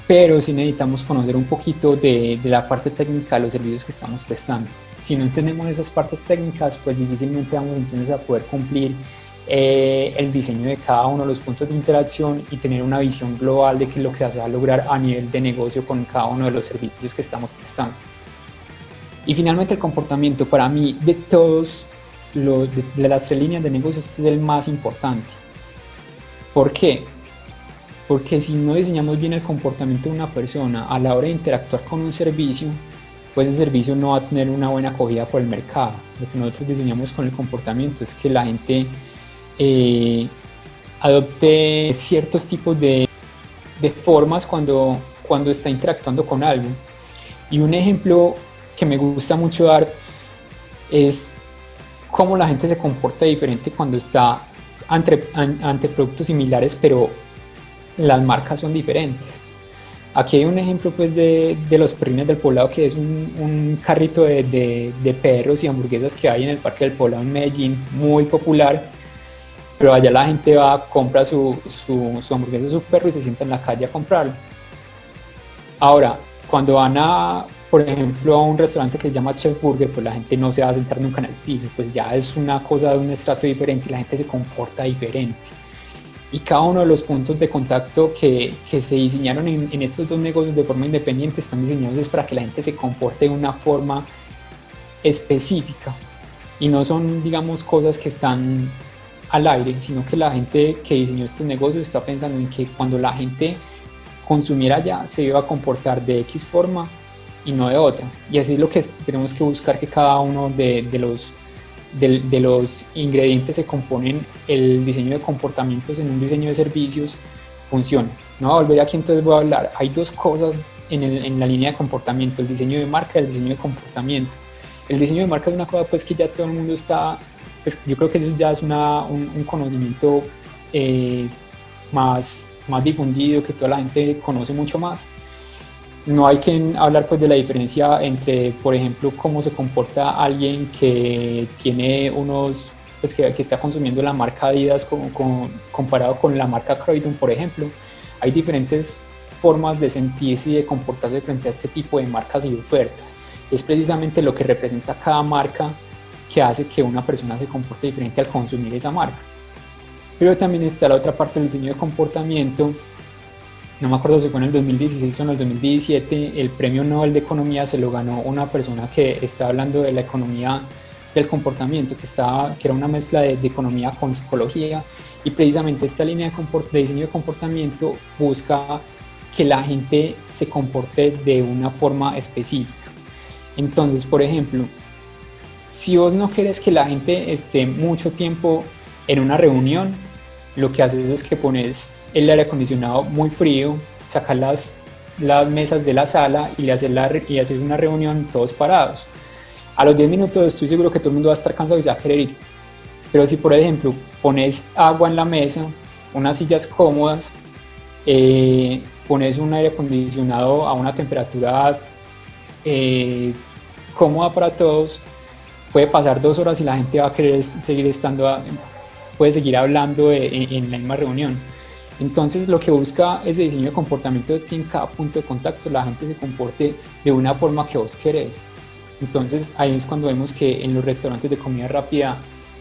pero sí necesitamos conocer un poquito de la parte técnica de los servicios que estamos prestando. Si no entendemos esas partes técnicas, pues difícilmente vamos entonces a poder cumplir el diseño de cada uno de los puntos de interacción y tener una visión global de qué es lo que se va a lograr a nivel de negocio con cada uno de los servicios que estamos prestando. Y finalmente el comportamiento, para mí, de todos de las tres líneas de negocios, es el más importante. ¿Por qué? Porque si no diseñamos bien el comportamiento de una persona a la hora de interactuar con un servicio, pues ese servicio no va a tener una buena acogida por el mercado. Lo que nosotros diseñamos con el comportamiento es que la gente adopte ciertos tipos de formas cuando está interactuando con algo. Y un ejemplo que me gusta mucho dar es cómo la gente se comporta diferente cuando está ante productos similares, pero las marcas son diferentes. Aquí hay un ejemplo pues de los Perrines del Poblado, que es un carrito de perros y hamburguesas que hay en el Parque del Poblado en Medellín, muy popular, pero allá la gente va, compra su hamburguesa, su perro, y se sienta en la calle a comprarlo. Ahora, cuando van por ejemplo, a un restaurante que se llama Chef Burger, pues la gente no se va a sentar nunca en el piso, pues ya es una cosa de un estrato diferente y la gente se comporta diferente. Y cada uno de los puntos de contacto que se diseñaron en estos dos negocios de forma independiente están diseñados para que la gente se comporte de una forma específica y no son, digamos, cosas que están al aire, sino que la gente que diseñó estos negocios está pensando en que cuando la gente consumiera ya se iba a comportar de X forma y no de otra. Y así es lo que tenemos que buscar, que cada uno de de los ingredientes que componen el diseño de comportamientos en un diseño de servicios funciona. No voy a volver aquí, entonces voy a hablar. Hay dos cosas en la línea de comportamiento, el diseño de marca y el diseño de comportamiento. El diseño de marca es una cosa pues que ya todo el mundo está, pues, yo creo que eso ya es un conocimiento más difundido, que toda la gente conoce mucho más. No hay que hablar pues de la diferencia entre, por ejemplo, cómo se comporta alguien que tiene unos, pues que está consumiendo la marca Adidas comparado con la marca Croydon, por ejemplo. Hay diferentes formas de sentirse y de comportarse frente a este tipo de marcas y ofertas. Es precisamente lo que representa cada marca que hace que una persona se comporte diferente al consumir esa marca. Pero también está la otra parte del diseño de comportamiento. No me acuerdo si fue en el 2016 o en el 2017, el premio Nobel de Economía se lo ganó una persona que está hablando de la economía del comportamiento, que era una mezcla de economía con psicología, y precisamente esta línea de diseño de comportamiento busca que la gente se comporte de una forma específica. Entonces, por ejemplo, si vos no querés que la gente esté mucho tiempo en una reunión, lo que haces es que pones el aire acondicionado muy frío, sacas las mesas de la sala y haces una reunión todos parados. A los 10 minutos estoy seguro que todo el mundo va a estar cansado y se va a querer ir. Pero si, por ejemplo, pones agua en la mesa, unas sillas cómodas, pones un aire acondicionado a una temperatura cómoda para todos, puede pasar 2 horas y la gente va a querer seguir puede seguir hablando en la misma reunión. Entonces lo que busca ese diseño de comportamiento es que en cada punto de contacto la gente se comporte de una forma que vos querés. Entonces ahí es cuando vemos que en los restaurantes de comida rápida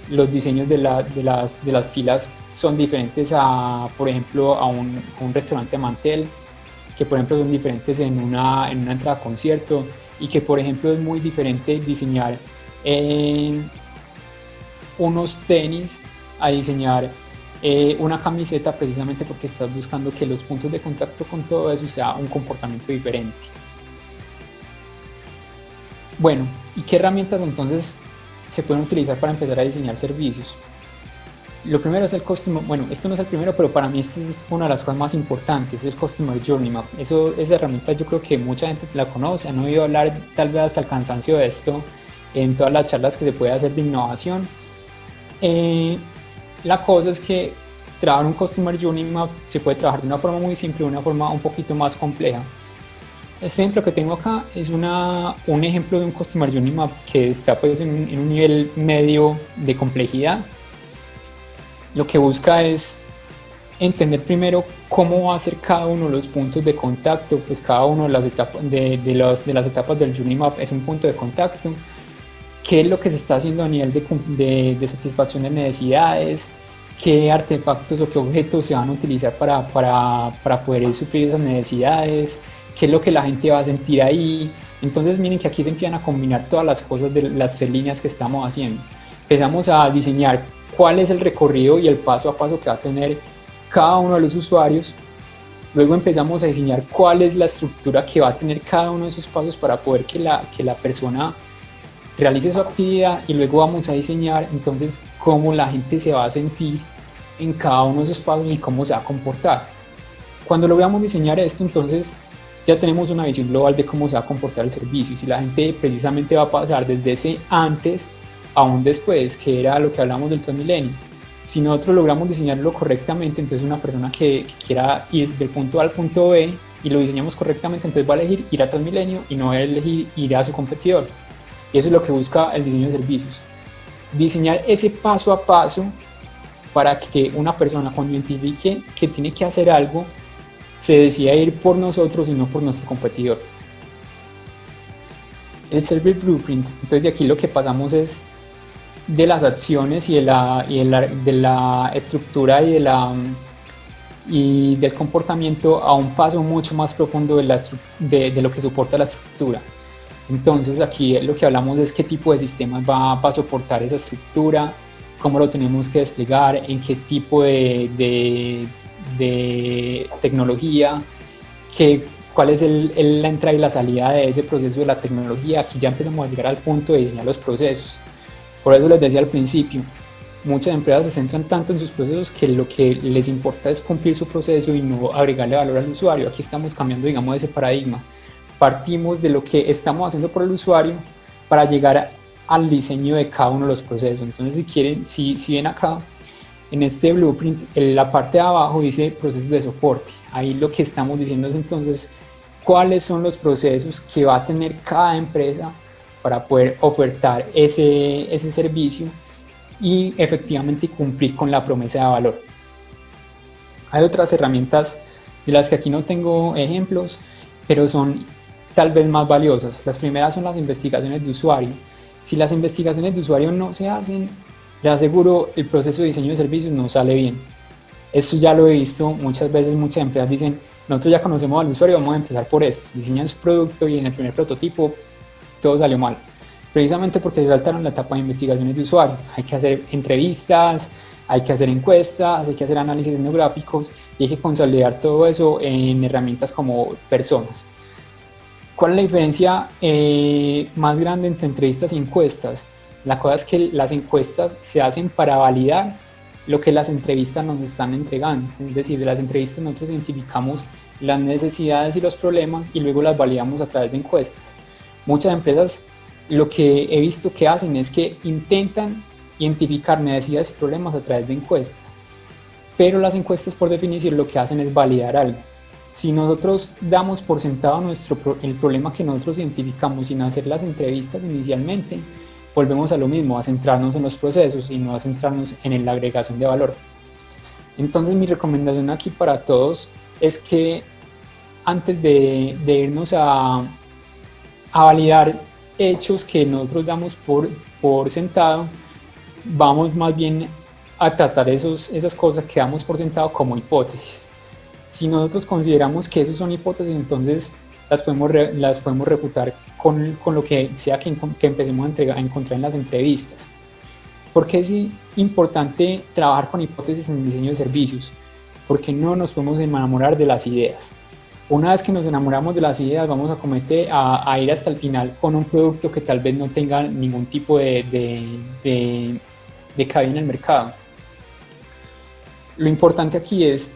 los diseños de las filas son diferentes por ejemplo, a un restaurante mantel, que por ejemplo son diferentes en una entrada a concierto, y que por ejemplo es muy diferente diseñar unos tenis a diseñar una camiseta, precisamente porque estás buscando que los puntos de contacto con todo eso sea un comportamiento diferente. Bueno, ¿y qué herramientas entonces se pueden utilizar para empezar a diseñar servicios? Lo primero es el Customer, bueno, esto no es el primero, pero para mí esta es una de las cosas más importantes, es el Customer Journey Map. Esa herramienta yo creo que mucha gente la conoce, han oído hablar tal vez hasta el cansancio de esto en todas las charlas que se puede hacer de innovación. La cosa es que trabajar un Customer Journey Map se puede trabajar de una forma muy simple o de una forma un poquito más compleja. Este ejemplo que tengo acá es un ejemplo de un Customer Journey Map que está pues en un nivel medio de complejidad. Lo que busca es entender primero cómo va a ser cada uno de los puntos de contacto, pues cada una de las etapas del Journey Map es un punto de contacto. ¿Qué es lo que se está haciendo a nivel de satisfacción de necesidades? ¿Qué artefactos o qué objetos se van a utilizar para poder suplir esas necesidades? ¿Qué es lo que la gente va a sentir ahí? Entonces miren que aquí se empiezan a combinar todas las cosas de las 3 líneas que estamos haciendo. Empezamos a diseñar cuál es el recorrido y el paso a paso que va a tener cada uno de los usuarios. Luego empezamos a diseñar cuál es la estructura que va a tener cada uno de esos pasos para poder que la persona realice su actividad, y luego vamos a diseñar entonces cómo la gente se va a sentir en cada uno de esos pasos y cómo se va a comportar. Cuando logramos diseñar esto, entonces ya tenemos una visión global de cómo se va a comportar el servicio, y si la gente precisamente va a pasar desde ese antes a un después, que era lo que hablamos del Transmilenio. Si nosotros logramos diseñarlo correctamente, entonces una persona que quiera ir del punto A al punto B y lo diseñamos correctamente, entonces va a elegir ir a Transmilenio y no va a elegir ir a su competidor. Y eso es lo que busca el diseño de servicios. Diseñar ese paso a paso para que una persona, cuando identifique que tiene que hacer algo, se decida ir por nosotros y no por nuestro competidor. El Service Blueprint. Entonces de aquí lo que pasamos es de las acciones y de la estructura y del comportamiento a un paso mucho más profundo de lo que soporta la estructura. Entonces aquí lo que hablamos es qué tipo de sistemas va a soportar esa estructura, cómo lo tenemos que desplegar, en qué tipo de tecnología, cuál es la entrada y la salida de ese proceso de la tecnología. Aquí ya empezamos a llegar al punto de diseñar los procesos. Por eso les decía al principio, muchas empresas se centran tanto en sus procesos que lo que les importa es cumplir su proceso y no agregarle valor al usuario. Aquí estamos cambiando, digamos, ese paradigma. Partimos de lo que estamos haciendo por el usuario para llegar al diseño de cada uno de los procesos. Entonces, si quieren, si ven acá, en este blueprint, en la parte de abajo dice procesos de soporte. Ahí lo que estamos diciendo es entonces cuáles son los procesos que va a tener cada empresa para poder ofertar ese servicio y efectivamente cumplir con la promesa de valor. Hay otras herramientas de las que aquí no tengo ejemplos, pero son tal vez más valiosas. Las primeras son las investigaciones de usuario. Si las investigaciones de usuario no se hacen, les aseguro el proceso de diseño de servicios no sale bien. Esto ya lo he visto muchas veces. Muchas empresas dicen, nosotros ya conocemos al usuario, vamos a empezar por esto. Diseñan su producto y en el primer prototipo todo salió mal, precisamente porque se saltaron la etapa de investigaciones de usuario. Hay que hacer entrevistas, hay que hacer encuestas, hay que hacer análisis etnográficos y hay que consolidar todo eso en herramientas como personas. ¿Cuál es la diferencia más grande entre entrevistas y encuestas? La cosa es que las encuestas se hacen para validar lo que las entrevistas nos están entregando. Es decir, de las entrevistas nosotros identificamos las necesidades y los problemas y luego las validamos a través de encuestas. Muchas empresas lo que he visto que hacen es que intentan identificar necesidades y problemas a través de encuestas, pero las encuestas por definición lo que hacen es validar algo. Si nosotros damos por sentado el problema que nosotros identificamos sin hacer las entrevistas inicialmente, volvemos a lo mismo, a centrarnos en los procesos y no a centrarnos en la agregación de valor. Entonces mi recomendación aquí para todos es que antes de irnos a validar hechos que nosotros damos por sentado, vamos más bien a tratar esas cosas que damos por sentado como hipótesis. Si nosotros consideramos que esos son hipótesis, entonces las podemos refutar con lo que sea que empecemos a encontrar en las entrevistas. ¿Por qué es importante trabajar con hipótesis en el diseño de servicios? Porque no nos podemos enamorar de las ideas. Una vez que nos enamoramos de las ideas, vamos a ir hasta el final con un producto que tal vez no tenga ningún tipo de cabida en el mercado. Lo importante aquí es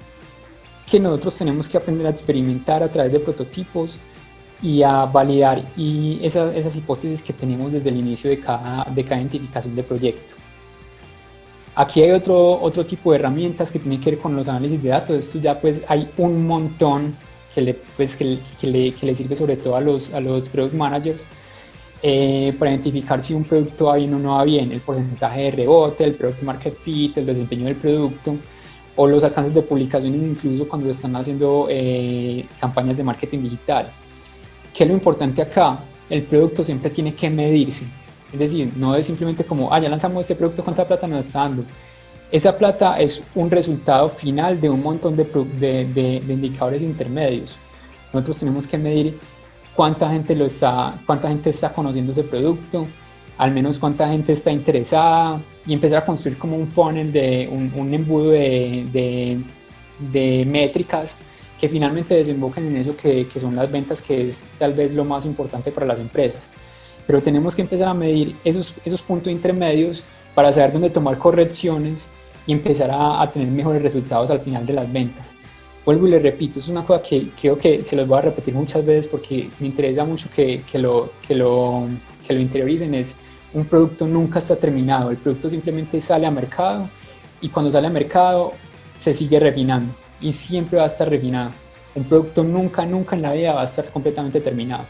que nosotros tenemos que aprender a experimentar a través de prototipos y a validar esas hipótesis que tenemos desde el inicio de cada identificación de proyecto. Aquí hay otro tipo de herramientas que tienen que ver con los análisis de datos. Esto ya pues hay un montón que le sirve sobre todo a los product managers para identificar si un producto va bien o no va bien, el porcentaje de rebote, el product market fit, el desempeño del producto o los alcances de publicaciones incluso cuando se están haciendo campañas de marketing digital. ¿Qué es lo importante acá? El producto siempre tiene que medirse, es decir, no es simplemente como, ya lanzamos este producto, ¿cuánta plata nos está dando? Esa plata es un resultado final de un montón de indicadores intermedios. Nosotros tenemos que medir cuánta gente está conociendo ese producto, al menos cuánta gente está interesada y empezar a construir como un funnel, un embudo de métricas que finalmente desemboquen en eso que son las ventas, que es tal vez lo más importante para las empresas. Pero tenemos que empezar a medir esos puntos intermedios para saber dónde tomar correcciones y empezar a tener mejores resultados al final de las ventas. Vuelvo y les repito, es una cosa que creo que se los voy a repetir muchas veces porque me interesa mucho que lo interioricen. Es un producto nunca está terminado, el producto simplemente sale a mercado y cuando sale a mercado se sigue refinando y siempre va a estar refinado. Un producto nunca en la vida va a estar completamente terminado.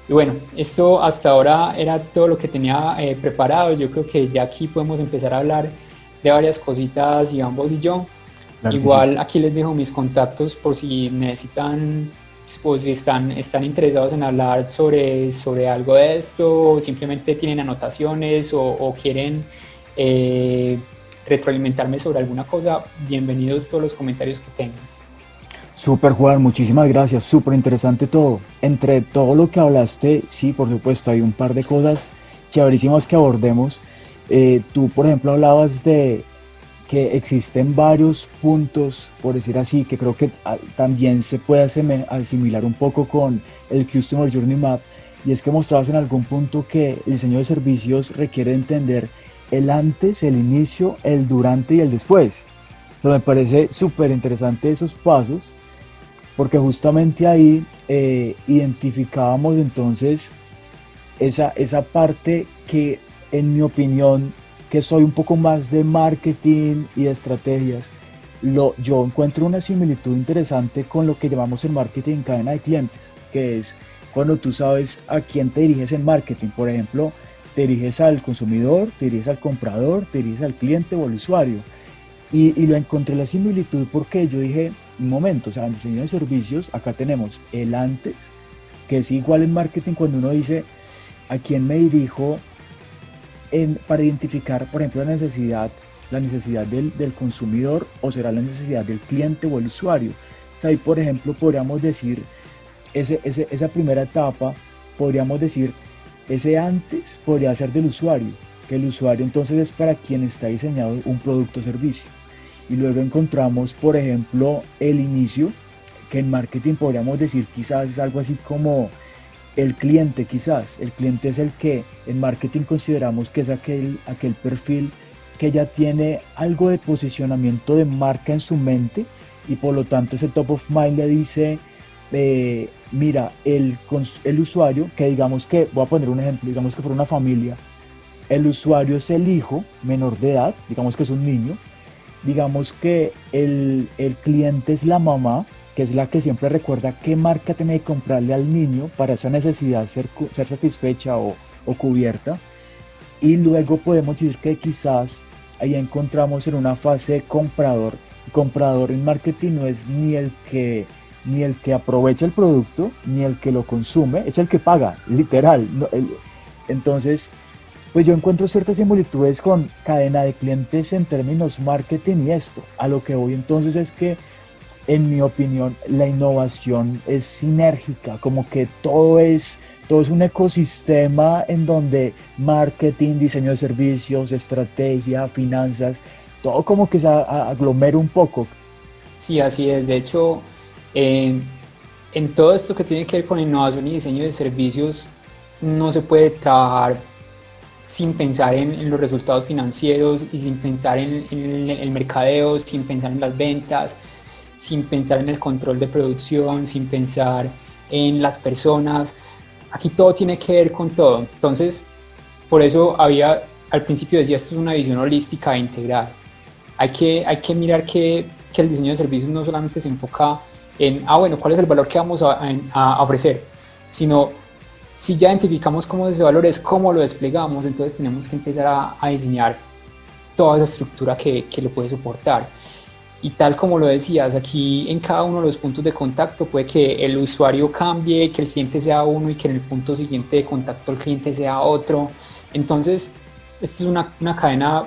Y bueno, esto hasta ahora era todo lo que tenía preparado. Yo creo que ya aquí podemos empezar a hablar de varias cositas, Iván, vos y yo. Claro. Igual sí. Aquí les dejo mis contactos por si necesitan, pues si están interesados en hablar sobre algo de esto, o simplemente tienen anotaciones o quieren retroalimentarme sobre alguna cosa. Bienvenidos todos los comentarios que tengan. Súper, Juan, muchísimas gracias, súper interesante todo. Entre todo lo que hablaste, sí, por supuesto, hay un par de cosas chéverísimas que abordemos. Tú, por ejemplo, hablabas de que existen varios puntos, por decir así, que creo que también se puede asimilar un poco con el Customer Journey Map, y es que mostrabas en algún punto que el diseño de servicios requiere entender el antes, el inicio, el durante y el después. Entonces me parece súper interesante esos pasos, porque justamente ahí identificábamos entonces esa parte que, en mi opinión, que soy un poco más de marketing y de estrategias, yo encuentro una similitud interesante con lo que llamamos en marketing cadena de clientes, que es cuando tú sabes a quién te diriges en marketing. Por ejemplo, te diriges al consumidor, te diriges al comprador, te diriges al cliente o al usuario. Y lo encontré la similitud porque yo dije, un momento, o sea, en diseño de servicios, acá tenemos el antes, que es igual en marketing cuando uno dice a quién me dirijo para identificar, por ejemplo, la necesidad del consumidor, o será la necesidad del cliente o el usuario. O sea, ahí, por ejemplo, podríamos decir, esa primera etapa, podríamos decir, ese antes podría ser del usuario, que el usuario entonces es para quien está diseñado un producto o servicio. Y luego encontramos, por ejemplo, el inicio, que en marketing podríamos decir quizás es algo así como el cliente. Quizás el cliente es el que en marketing consideramos que es aquel perfil que ya tiene algo de posicionamiento de marca en su mente, y por lo tanto ese top of mind le dice, mira, el usuario, que digamos que, voy a poner un ejemplo, digamos que por una familia, el usuario es el hijo menor de edad, digamos que es un niño, digamos que el cliente es la mamá, que es la que siempre recuerda qué marca tiene que comprarle al niño para esa necesidad ser satisfecha o cubierta. Y luego podemos decir que quizás ahí encontramos en una fase comprador. Comprador en marketing no es ni el que aprovecha el producto, ni el que lo consume, es el que paga, literal. Entonces, pues yo encuentro ciertas similitudes con cadena de clientes en términos marketing y esto. A lo que voy entonces es que, en mi opinión, la innovación es sinérgica, como que todo es un ecosistema en donde marketing, diseño de servicios, estrategia, finanzas, todo como que se aglomera un poco. Sí, así es. De hecho, eh, en todo esto que tiene que ver con innovación y diseño de servicios, no se puede trabajar sin pensar en los resultados financieros y sin pensar en el mercadeo, sin pensar en las ventas, sin pensar en el control de producción, sin pensar en las personas. Aquí todo tiene que ver con todo. Entonces, por eso al principio decía, esto es una visión holística e integral. Hay que mirar que el diseño de servicios no solamente se enfoca en, bueno, ¿cuál es el valor que vamos a ofrecer? Sino, si ya identificamos cómo es ese valor, es cómo lo desplegamos. Entonces tenemos que empezar a diseñar toda esa estructura que lo puede soportar. Y tal como lo decías, aquí en cada uno de los puntos de contacto puede que el usuario cambie, que el cliente sea uno y que en el punto siguiente de contacto el cliente sea otro. Entonces, esto es una cadena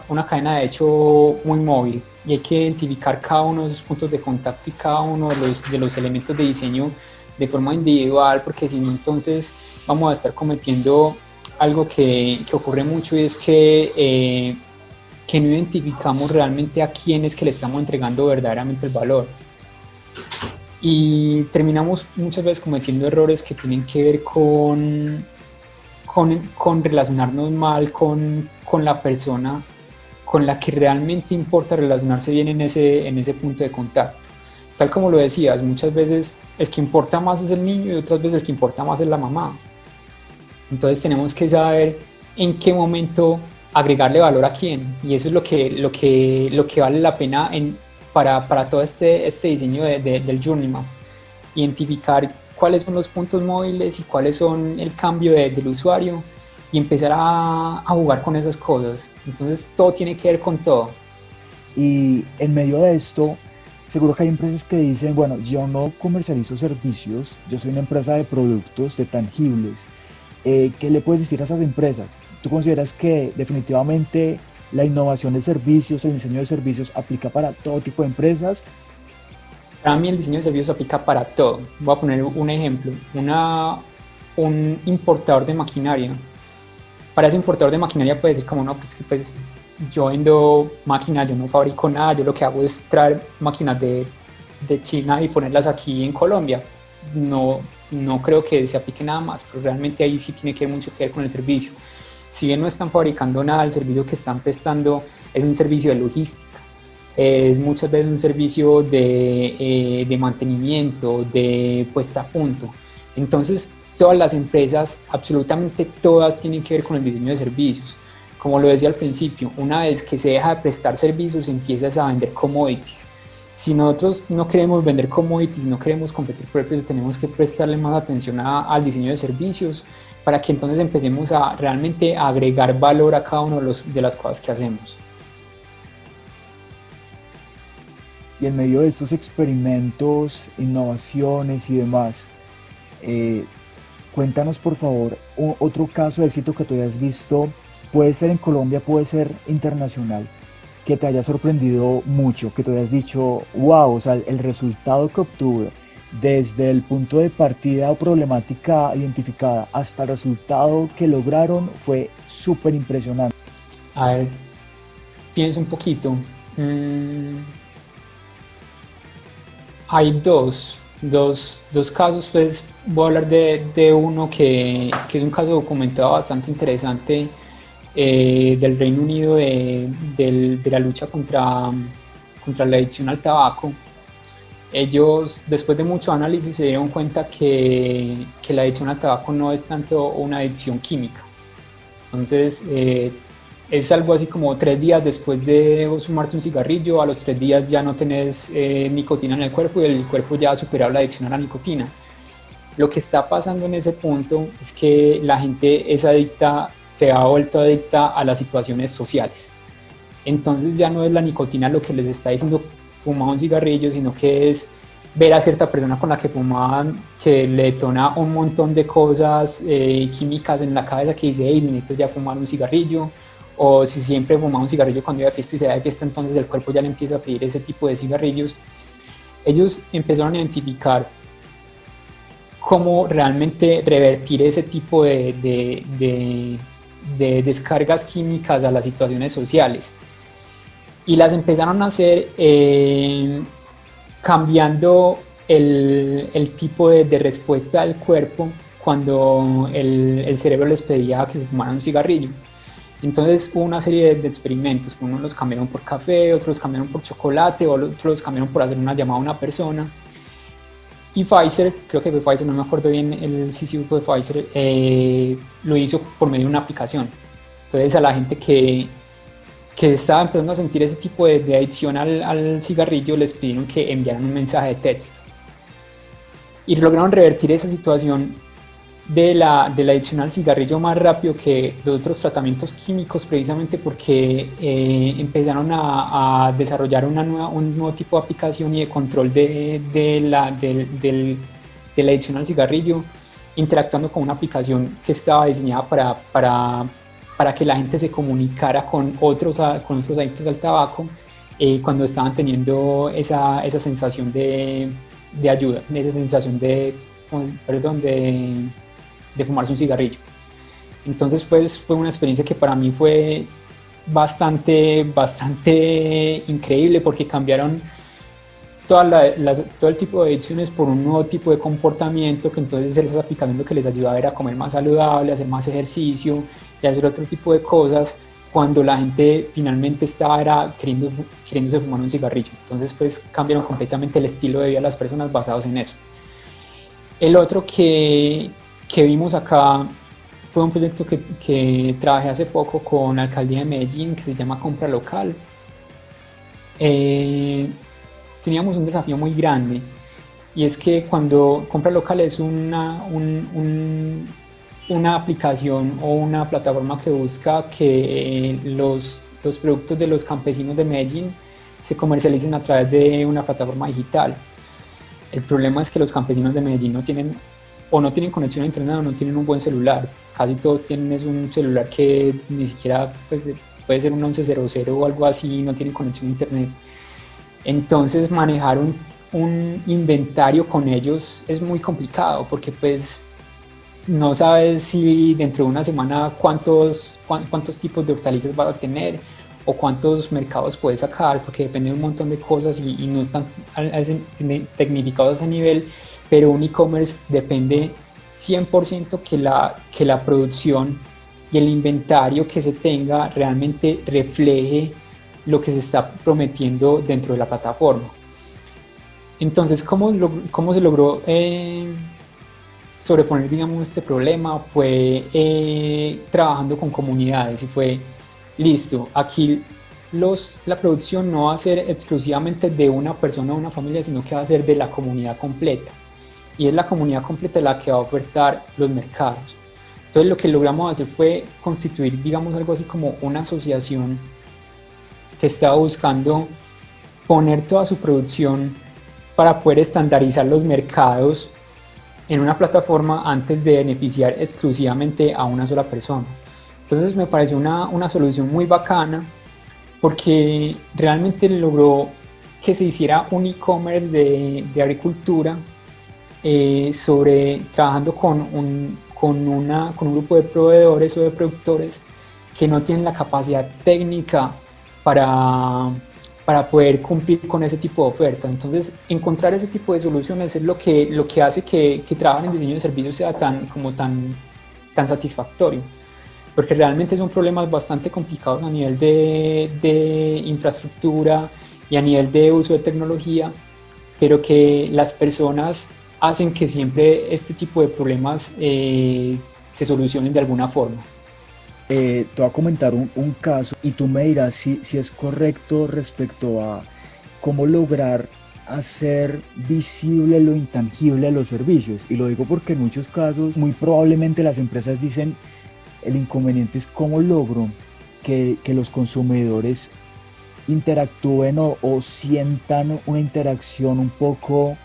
de hecho muy móvil, y hay que identificar cada uno de esos puntos de contacto y cada uno de los elementos de diseño de forma individual, porque si no, entonces vamos a estar cometiendo algo que ocurre mucho, y es que no identificamos realmente a quién es que le estamos entregando verdaderamente el valor. Y terminamos muchas veces cometiendo errores que tienen que ver con relacionarnos mal con la persona con la que realmente importa relacionarse bien en ese punto de contacto. Tal como lo decías, muchas veces el que importa más es el niño y otras veces el que importa más es la mamá. Entonces tenemos que saber en qué momento agregarle valor a quién, y eso es lo que vale la pena para todo este diseño del Journeyman. Identificar cuáles son los puntos móviles y cuáles son el cambio del usuario, y empezar a jugar con esas cosas. Entonces todo tiene que ver con todo. Y en medio de esto, seguro que hay empresas que dicen, bueno, yo no comercializo servicios, yo soy una empresa de productos, de tangibles. ¿Qué le puedes decir a esas empresas? ¿Tú consideras que definitivamente la innovación de servicios, el diseño de servicios aplica para todo tipo de empresas? Para mí el diseño de servicios aplica para todo. Voy a poner un ejemplo. Un importador de maquinaria. Para ese importador de maquinaria puede decir como, no, pues yo vendo máquinas, yo no fabrico nada, yo lo que hago es traer máquinas de China y ponerlas aquí en Colombia. no creo que se aplique nada más, pero realmente ahí sí tiene que ver mucho que ver con el servicio. Si bien no están fabricando nada, el servicio que están prestando es un servicio de logística, es muchas veces un servicio de mantenimiento, de puesta a punto. Entonces, todas las empresas, absolutamente todas, tienen que ver con el diseño de servicios. Como lo decía al principio, una vez que se deja de prestar servicios, empiezas a vender commodities. Si nosotros no queremos vender commodities, no queremos competir por el precio, tenemos que prestarle más atención al diseño de servicios para que entonces empecemos a realmente agregar valor a cada una de las cosas que hacemos. Y en medio de estos experimentos, innovaciones y demás, cuéntanos por favor otro caso de éxito que tú hayas visto, puede ser en Colombia, puede ser internacional, que te haya sorprendido mucho, que tú hayas dicho, wow, o sea, el resultado que obtuve desde el punto de partida o problemática identificada hasta el resultado que lograron fue súper impresionante. A ver, pienso un poquito. Hay dos casos, pues voy a hablar de uno que es un caso documentado bastante interesante del Reino Unido de la lucha contra la adicción al tabaco. Ellos, después de mucho análisis, se dieron cuenta que la adicción al tabaco no es tanto una adicción química. Entonces, es algo así como 3 días después de fumarte un cigarrillo, a los 3 días ya no tenés nicotina en el cuerpo y el cuerpo ya ha superado la adicción a la nicotina. Lo que está pasando en ese punto es que la gente es adicta, se ha vuelto adicta a las situaciones sociales. Entonces ya no es la nicotina lo que les está diciendo fumar un cigarrillo, sino que es ver a cierta persona con la que fumaban que le detona un montón de cosas químicas en la cabeza que dice, hey, necesito ya fumar un cigarrillo. O si siempre fumaba un cigarrillo cuando iba de fiesta y se da de fiesta, entonces el cuerpo ya le empieza a pedir ese tipo de cigarrillos. Ellos empezaron a identificar cómo realmente revertir ese tipo de descargas químicas a las situaciones sociales. Y las empezaron a hacer cambiando el tipo de respuesta del cuerpo cuando el cerebro les pedía que se fumaran un cigarrillo. Entonces hubo una serie de experimentos, unos los cambiaron por café, otros los cambiaron por chocolate, otros los cambiaron por hacer una llamada a una persona. Y Pfizer, creo que fue Pfizer, no me acuerdo bien el sitio de Pfizer, lo hizo por medio de una aplicación. Entonces a la gente que estaba empezando a sentir ese tipo de adicción al cigarrillo les pidieron que enviaran un mensaje de texto. Y lograron revertir esa situación de la adicción al cigarrillo más rápido que de otros tratamientos químicos, precisamente porque empezaron a desarrollar un nuevo tipo de aplicación y de control de la adicción al cigarrillo, interactuando con una aplicación que estaba diseñada para que la gente se comunicara con otros adictos al tabaco cuando estaban teniendo esa sensación de ayuda, esa sensación de fumarse un cigarrillo. Entonces fue una experiencia que para mí fue bastante increíble porque cambiaron todo el tipo de adicciones por un nuevo tipo de comportamiento que entonces esa aplicación lo que les ayudaba era a comer más saludable, a hacer más ejercicio y a hacer otro tipo de cosas cuando la gente finalmente estaba queriéndose fumar un cigarrillo. Entonces pues cambiaron completamente el estilo de vida de las personas basados en eso. El otro que vimos acá fue un proyecto que trabajé hace poco con la alcaldía de Medellín que se llama Compra Local. Teníamos un desafío muy grande y es que cuando Compra Local es una aplicación o una plataforma que busca que los productos de los campesinos de Medellín se comercialicen a través de una plataforma digital. El problema es que los campesinos de Medellín no tienen conexión a internet o no tienen un buen celular. Casi todos tienen un celular que ni siquiera pues, puede ser un 1100 o algo así, no tienen conexión a internet. Entonces manejar un inventario con ellos es muy complicado porque pues no sabes si dentro de una semana cuántos tipos de hortalizas vas a tener o cuántos mercados puedes sacar, porque depende de un montón de cosas y no están tecnificados a ese nivel pero un e-commerce depende 100% que la producción y el inventario que se tenga realmente refleje lo que se está prometiendo dentro de la plataforma. Entonces, ¿cómo se logró sobreponer, digamos, este problema? Fue trabajando con comunidades y fue, listo, aquí la producción no va a ser exclusivamente de una persona o una familia, sino que va a ser de la comunidad completa. Y es la comunidad completa la que va a ofertar los mercados. Entonces lo que logramos hacer fue constituir, digamos, algo así como una asociación que estaba buscando poner toda su producción para poder estandarizar los mercados en una plataforma antes de beneficiar exclusivamente a una sola persona. Entonces me pareció una solución muy bacana porque realmente logró que se hiciera un e-commerce de agricultura trabajando con un grupo de proveedores o de productores que no tienen la capacidad técnica para poder cumplir con ese tipo de oferta. Entonces, encontrar ese tipo de soluciones es lo que hace que trabajar en diseño de servicios sea tan satisfactorio, porque realmente son problemas bastante complicados a nivel de infraestructura y a nivel de uso de tecnología, pero que las personas hacen que siempre este tipo de problemas se solucionen de alguna forma. Te voy a comentar un caso y tú me dirás si es correcto respecto a cómo lograr hacer visible lo intangible de los servicios. Y lo digo porque en muchos casos muy probablemente las empresas dicen el inconveniente es cómo logro que los consumidores interactúen o sientan una interacción un poco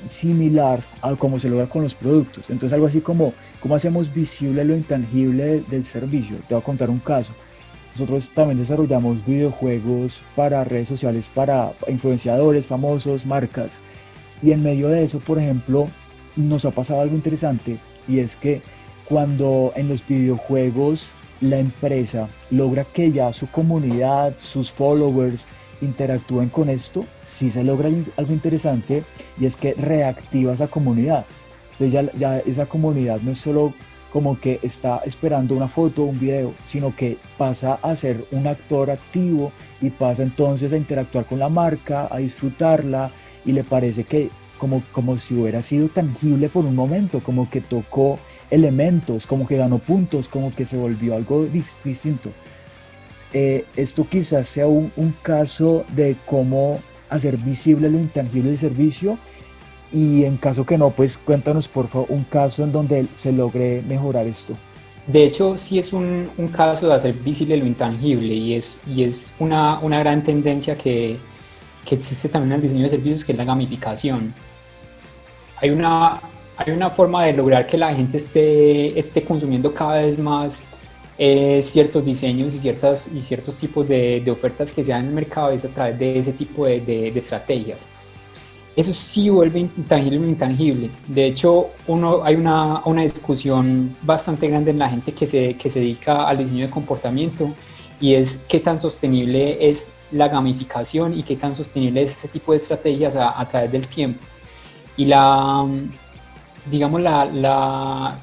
similar a cómo se logra con los productos. Entonces algo así como cómo hacemos visible lo intangible del servicio. Te voy a contar un caso. Nosotros también desarrollamos videojuegos para redes sociales, para influenciadores, famosos, marcas. Y en medio de eso, por ejemplo, nos ha pasado algo interesante y es que cuando en los videojuegos la empresa logra que ya su comunidad, sus followers interactúen con esto, sí se logra algo interesante y es que reactiva esa comunidad. Entonces ya esa comunidad no es solo como que está esperando una foto o un video, sino que pasa a ser un actor activo y pasa entonces a interactuar con la marca, a disfrutarla y le parece que como si hubiera sido tangible por un momento, como que tocó elementos, como que ganó puntos, como que se volvió algo distinto. Esto quizás sea un caso de cómo hacer visible lo intangible del servicio y en caso que no, pues cuéntanos por favor un caso en donde se logre mejorar esto. De hecho, sí es un caso de hacer visible lo intangible y es una gran tendencia que existe también en el diseño de servicios, que es la gamificación. Hay una forma de lograr que la gente esté consumiendo cada vez más ciertos diseños y ciertos tipos de ofertas que se dan en el mercado, es a través de ese tipo de estrategias. Eso sí vuelve intangible lo intangible. De hecho, hay una discusión bastante grande en la gente que se dedica al diseño de comportamiento, y es qué tan sostenible es la gamificación y qué tan sostenible es ese tipo de estrategias a través del tiempo. Y la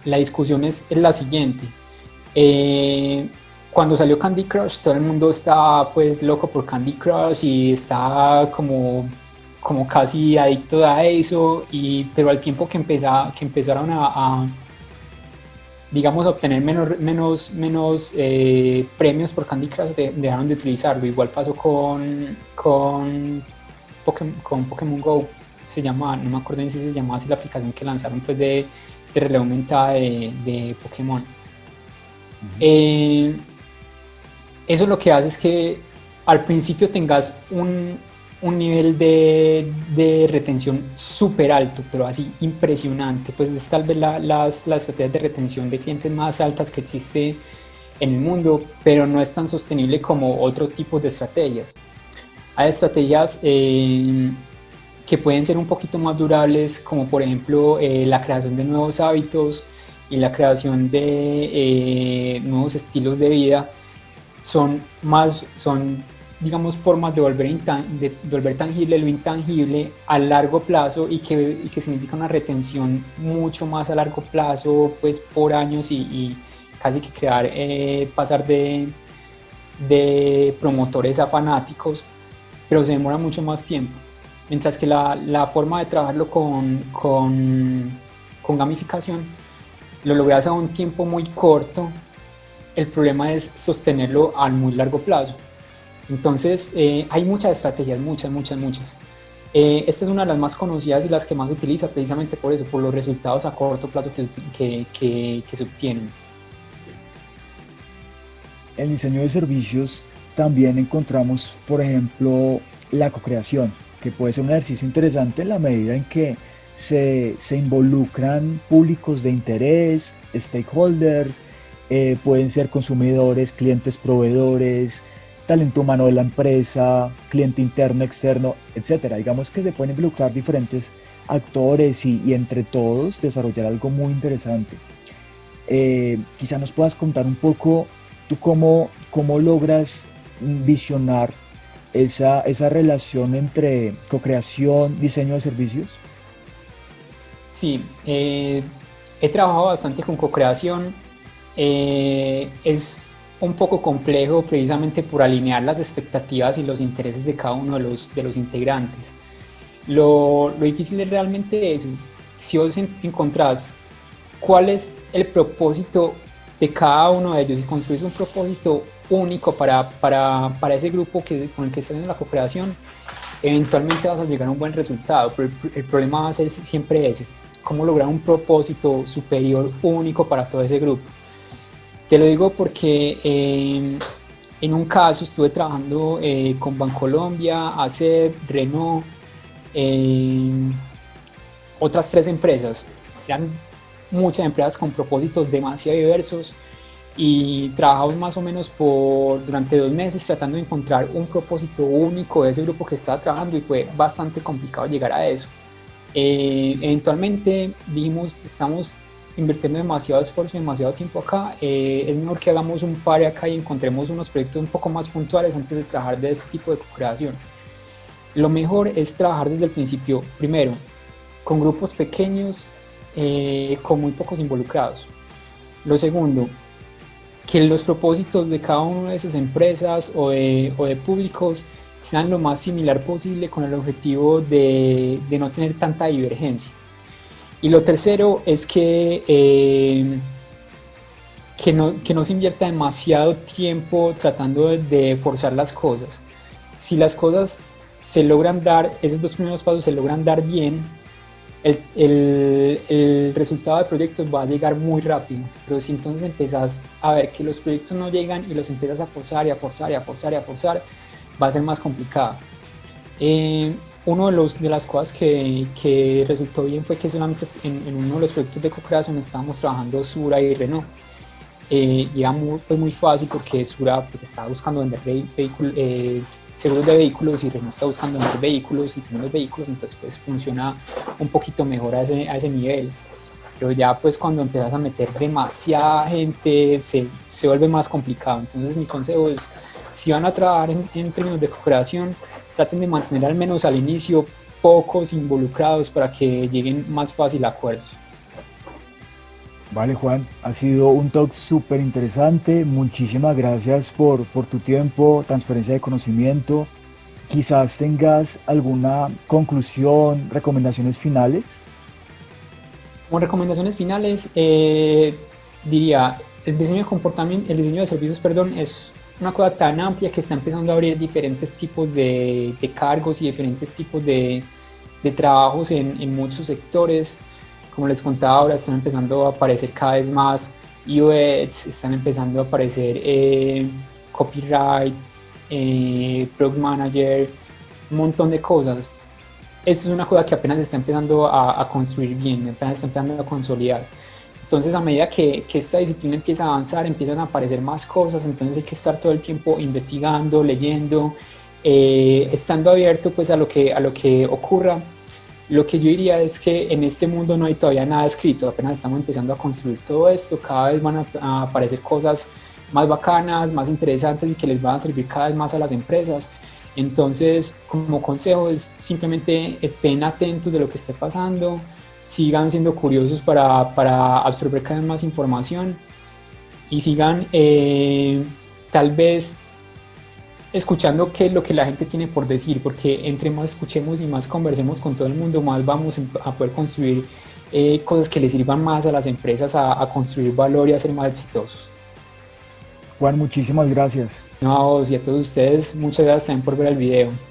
discusión es la siguiente. Cuando salió Candy Crush, todo el mundo estaba pues loco por Candy Crush y estaba como casi adicto a eso, pero al tiempo que empezaron a obtener menos premios por Candy Crush, dejaron de utilizarlo. Igual pasó con Pokémon Go, se llama, no me acuerdo ni si se llamaba así la aplicación que lanzaron pues de realidad aumentada de Pokémon. Eso lo que hace es que al principio tengas un nivel de retención súper alto, pero así impresionante. Pues es tal vez las estrategias de retención de clientes más altas que existe en el mundo, pero no es tan sostenible como otros tipos de estrategias. Hay estrategias que pueden ser un poquito más durables, como por ejemplo la creación de nuevos hábitos y la creación de nuevos estilos de vida. Son digamos, formas de volver tangible lo intangible a largo plazo y que significa una retención mucho más a largo plazo, pues por años y casi que pasar de promotores a fanáticos, pero se demora mucho más tiempo. Mientras que la forma de trabajarlo con gamificación lo logras a un tiempo muy corto. El problema es sostenerlo a muy largo plazo. Entonces, hay muchas estrategias, muchas. Esta es una de las más conocidas y las que más se utiliza precisamente por eso, por los resultados a corto plazo que se obtienen. En el diseño de servicios también encontramos, por ejemplo, la co-creación, que puede ser un ejercicio interesante en la medida en que se involucran públicos de interés, stakeholders, pueden ser consumidores, clientes, proveedores, talento humano de la empresa, cliente interno, externo, etcétera. Digamos que se pueden involucrar diferentes actores y entre todos desarrollar algo muy interesante. Quizá nos puedas contar un poco tú cómo logras visionar esa relación entre co-creación, diseño de servicios. Sí, he trabajado bastante con co-creación. Es un poco complejo precisamente por alinear las expectativas y los intereses de cada uno de los integrantes. Lo difícil es realmente eso. Si vos encontrás cuál es el propósito de cada uno de ellos y construís un propósito único para ese grupo con el que estás en la co-creación, eventualmente vas a llegar a un buen resultado, pero el problema va a ser siempre ese: cómo lograr un propósito superior único para todo ese grupo. Te lo digo porque en un caso estuve trabajando con Bancolombia, ACEP, Renault, otras 3 empresas. Eran muchas empresas con propósitos demasiado diversos y trabajamos más o menos durante 2 meses tratando de encontrar un propósito único de ese grupo que estaba trabajando, y fue bastante complicado llegar a eso. Eventualmente dijimos: estamos invirtiendo demasiado esfuerzo y demasiado tiempo acá, es mejor que hagamos un pare acá y encontremos unos proyectos un poco más puntuales antes de trabajar de este tipo de co-creación. Lo mejor es trabajar desde el principio, primero, con grupos pequeños, con muy pocos involucrados. Lo segundo, que los propósitos de cada una de esas empresas o de públicos sean lo más similar posible, con el objetivo de no tener tanta divergencia. Y lo tercero es que no se invierta demasiado tiempo tratando de forzar las cosas. Si las cosas se logran dar, esos 2 primeros pasos se logran dar bien, el resultado de proyectos va a llegar muy rápido. Pero si entonces empezás a ver que los proyectos no llegan y los empiezas a forzar, va a ser más complicado. Uno de las cosas que resultó bien fue que solamente en uno de los proyectos de co-creación estábamos trabajando Sura y Renault. Y era muy fácil porque Sura pues estaba buscando vender seguros de vehículos y Renault está buscando vender vehículos y tiene los vehículos, entonces pues funciona un poquito mejor a ese nivel. Pero ya pues cuando empiezas a meter demasiada gente se vuelve más complicado. Entonces mi consejo es: si van a trabajar en términos de co-creación, traten de mantener al menos al inicio pocos involucrados para que lleguen más fácil a acuerdos. Vale, Juan, ha sido un talk súper interesante. Muchísimas gracias por tu tiempo, transferencia de conocimiento. Quizás tengas alguna conclusión, recomendaciones finales. Como recomendaciones finales, diría: el diseño de servicios, es una cosa tan amplia que está empezando a abrir diferentes tipos de cargos y diferentes tipos de trabajos en muchos sectores. Como les contaba, ahora están empezando a aparecer cada vez más UX, están empezando a aparecer copyright, product manager, un montón de cosas. Esto es una cosa que apenas se está empezando a construir bien, apenas está empezando a consolidar. Entonces, a medida que esta disciplina empieza a avanzar, empiezan a aparecer más cosas, entonces hay que estar todo el tiempo investigando, leyendo, estando abierto pues a lo que ocurra. Lo que yo diría es que en este mundo no hay todavía nada escrito, apenas estamos empezando a construir todo esto, cada vez van a aparecer cosas más bacanas, más interesantes y que les van a servir cada vez más a las empresas. Entonces, como consejo es simplemente estén atentos de lo que esté pasando, sigan siendo curiosos para absorber cada vez más información y sigan tal vez escuchando qué es lo que la gente tiene por decir, porque entre más escuchemos y más conversemos con todo el mundo, más vamos a poder construir cosas que les sirvan más a las empresas a construir valor y a ser más exitosos. Juan, muchísimas gracias. No, a vos y a todos ustedes, muchas gracias también por ver el video.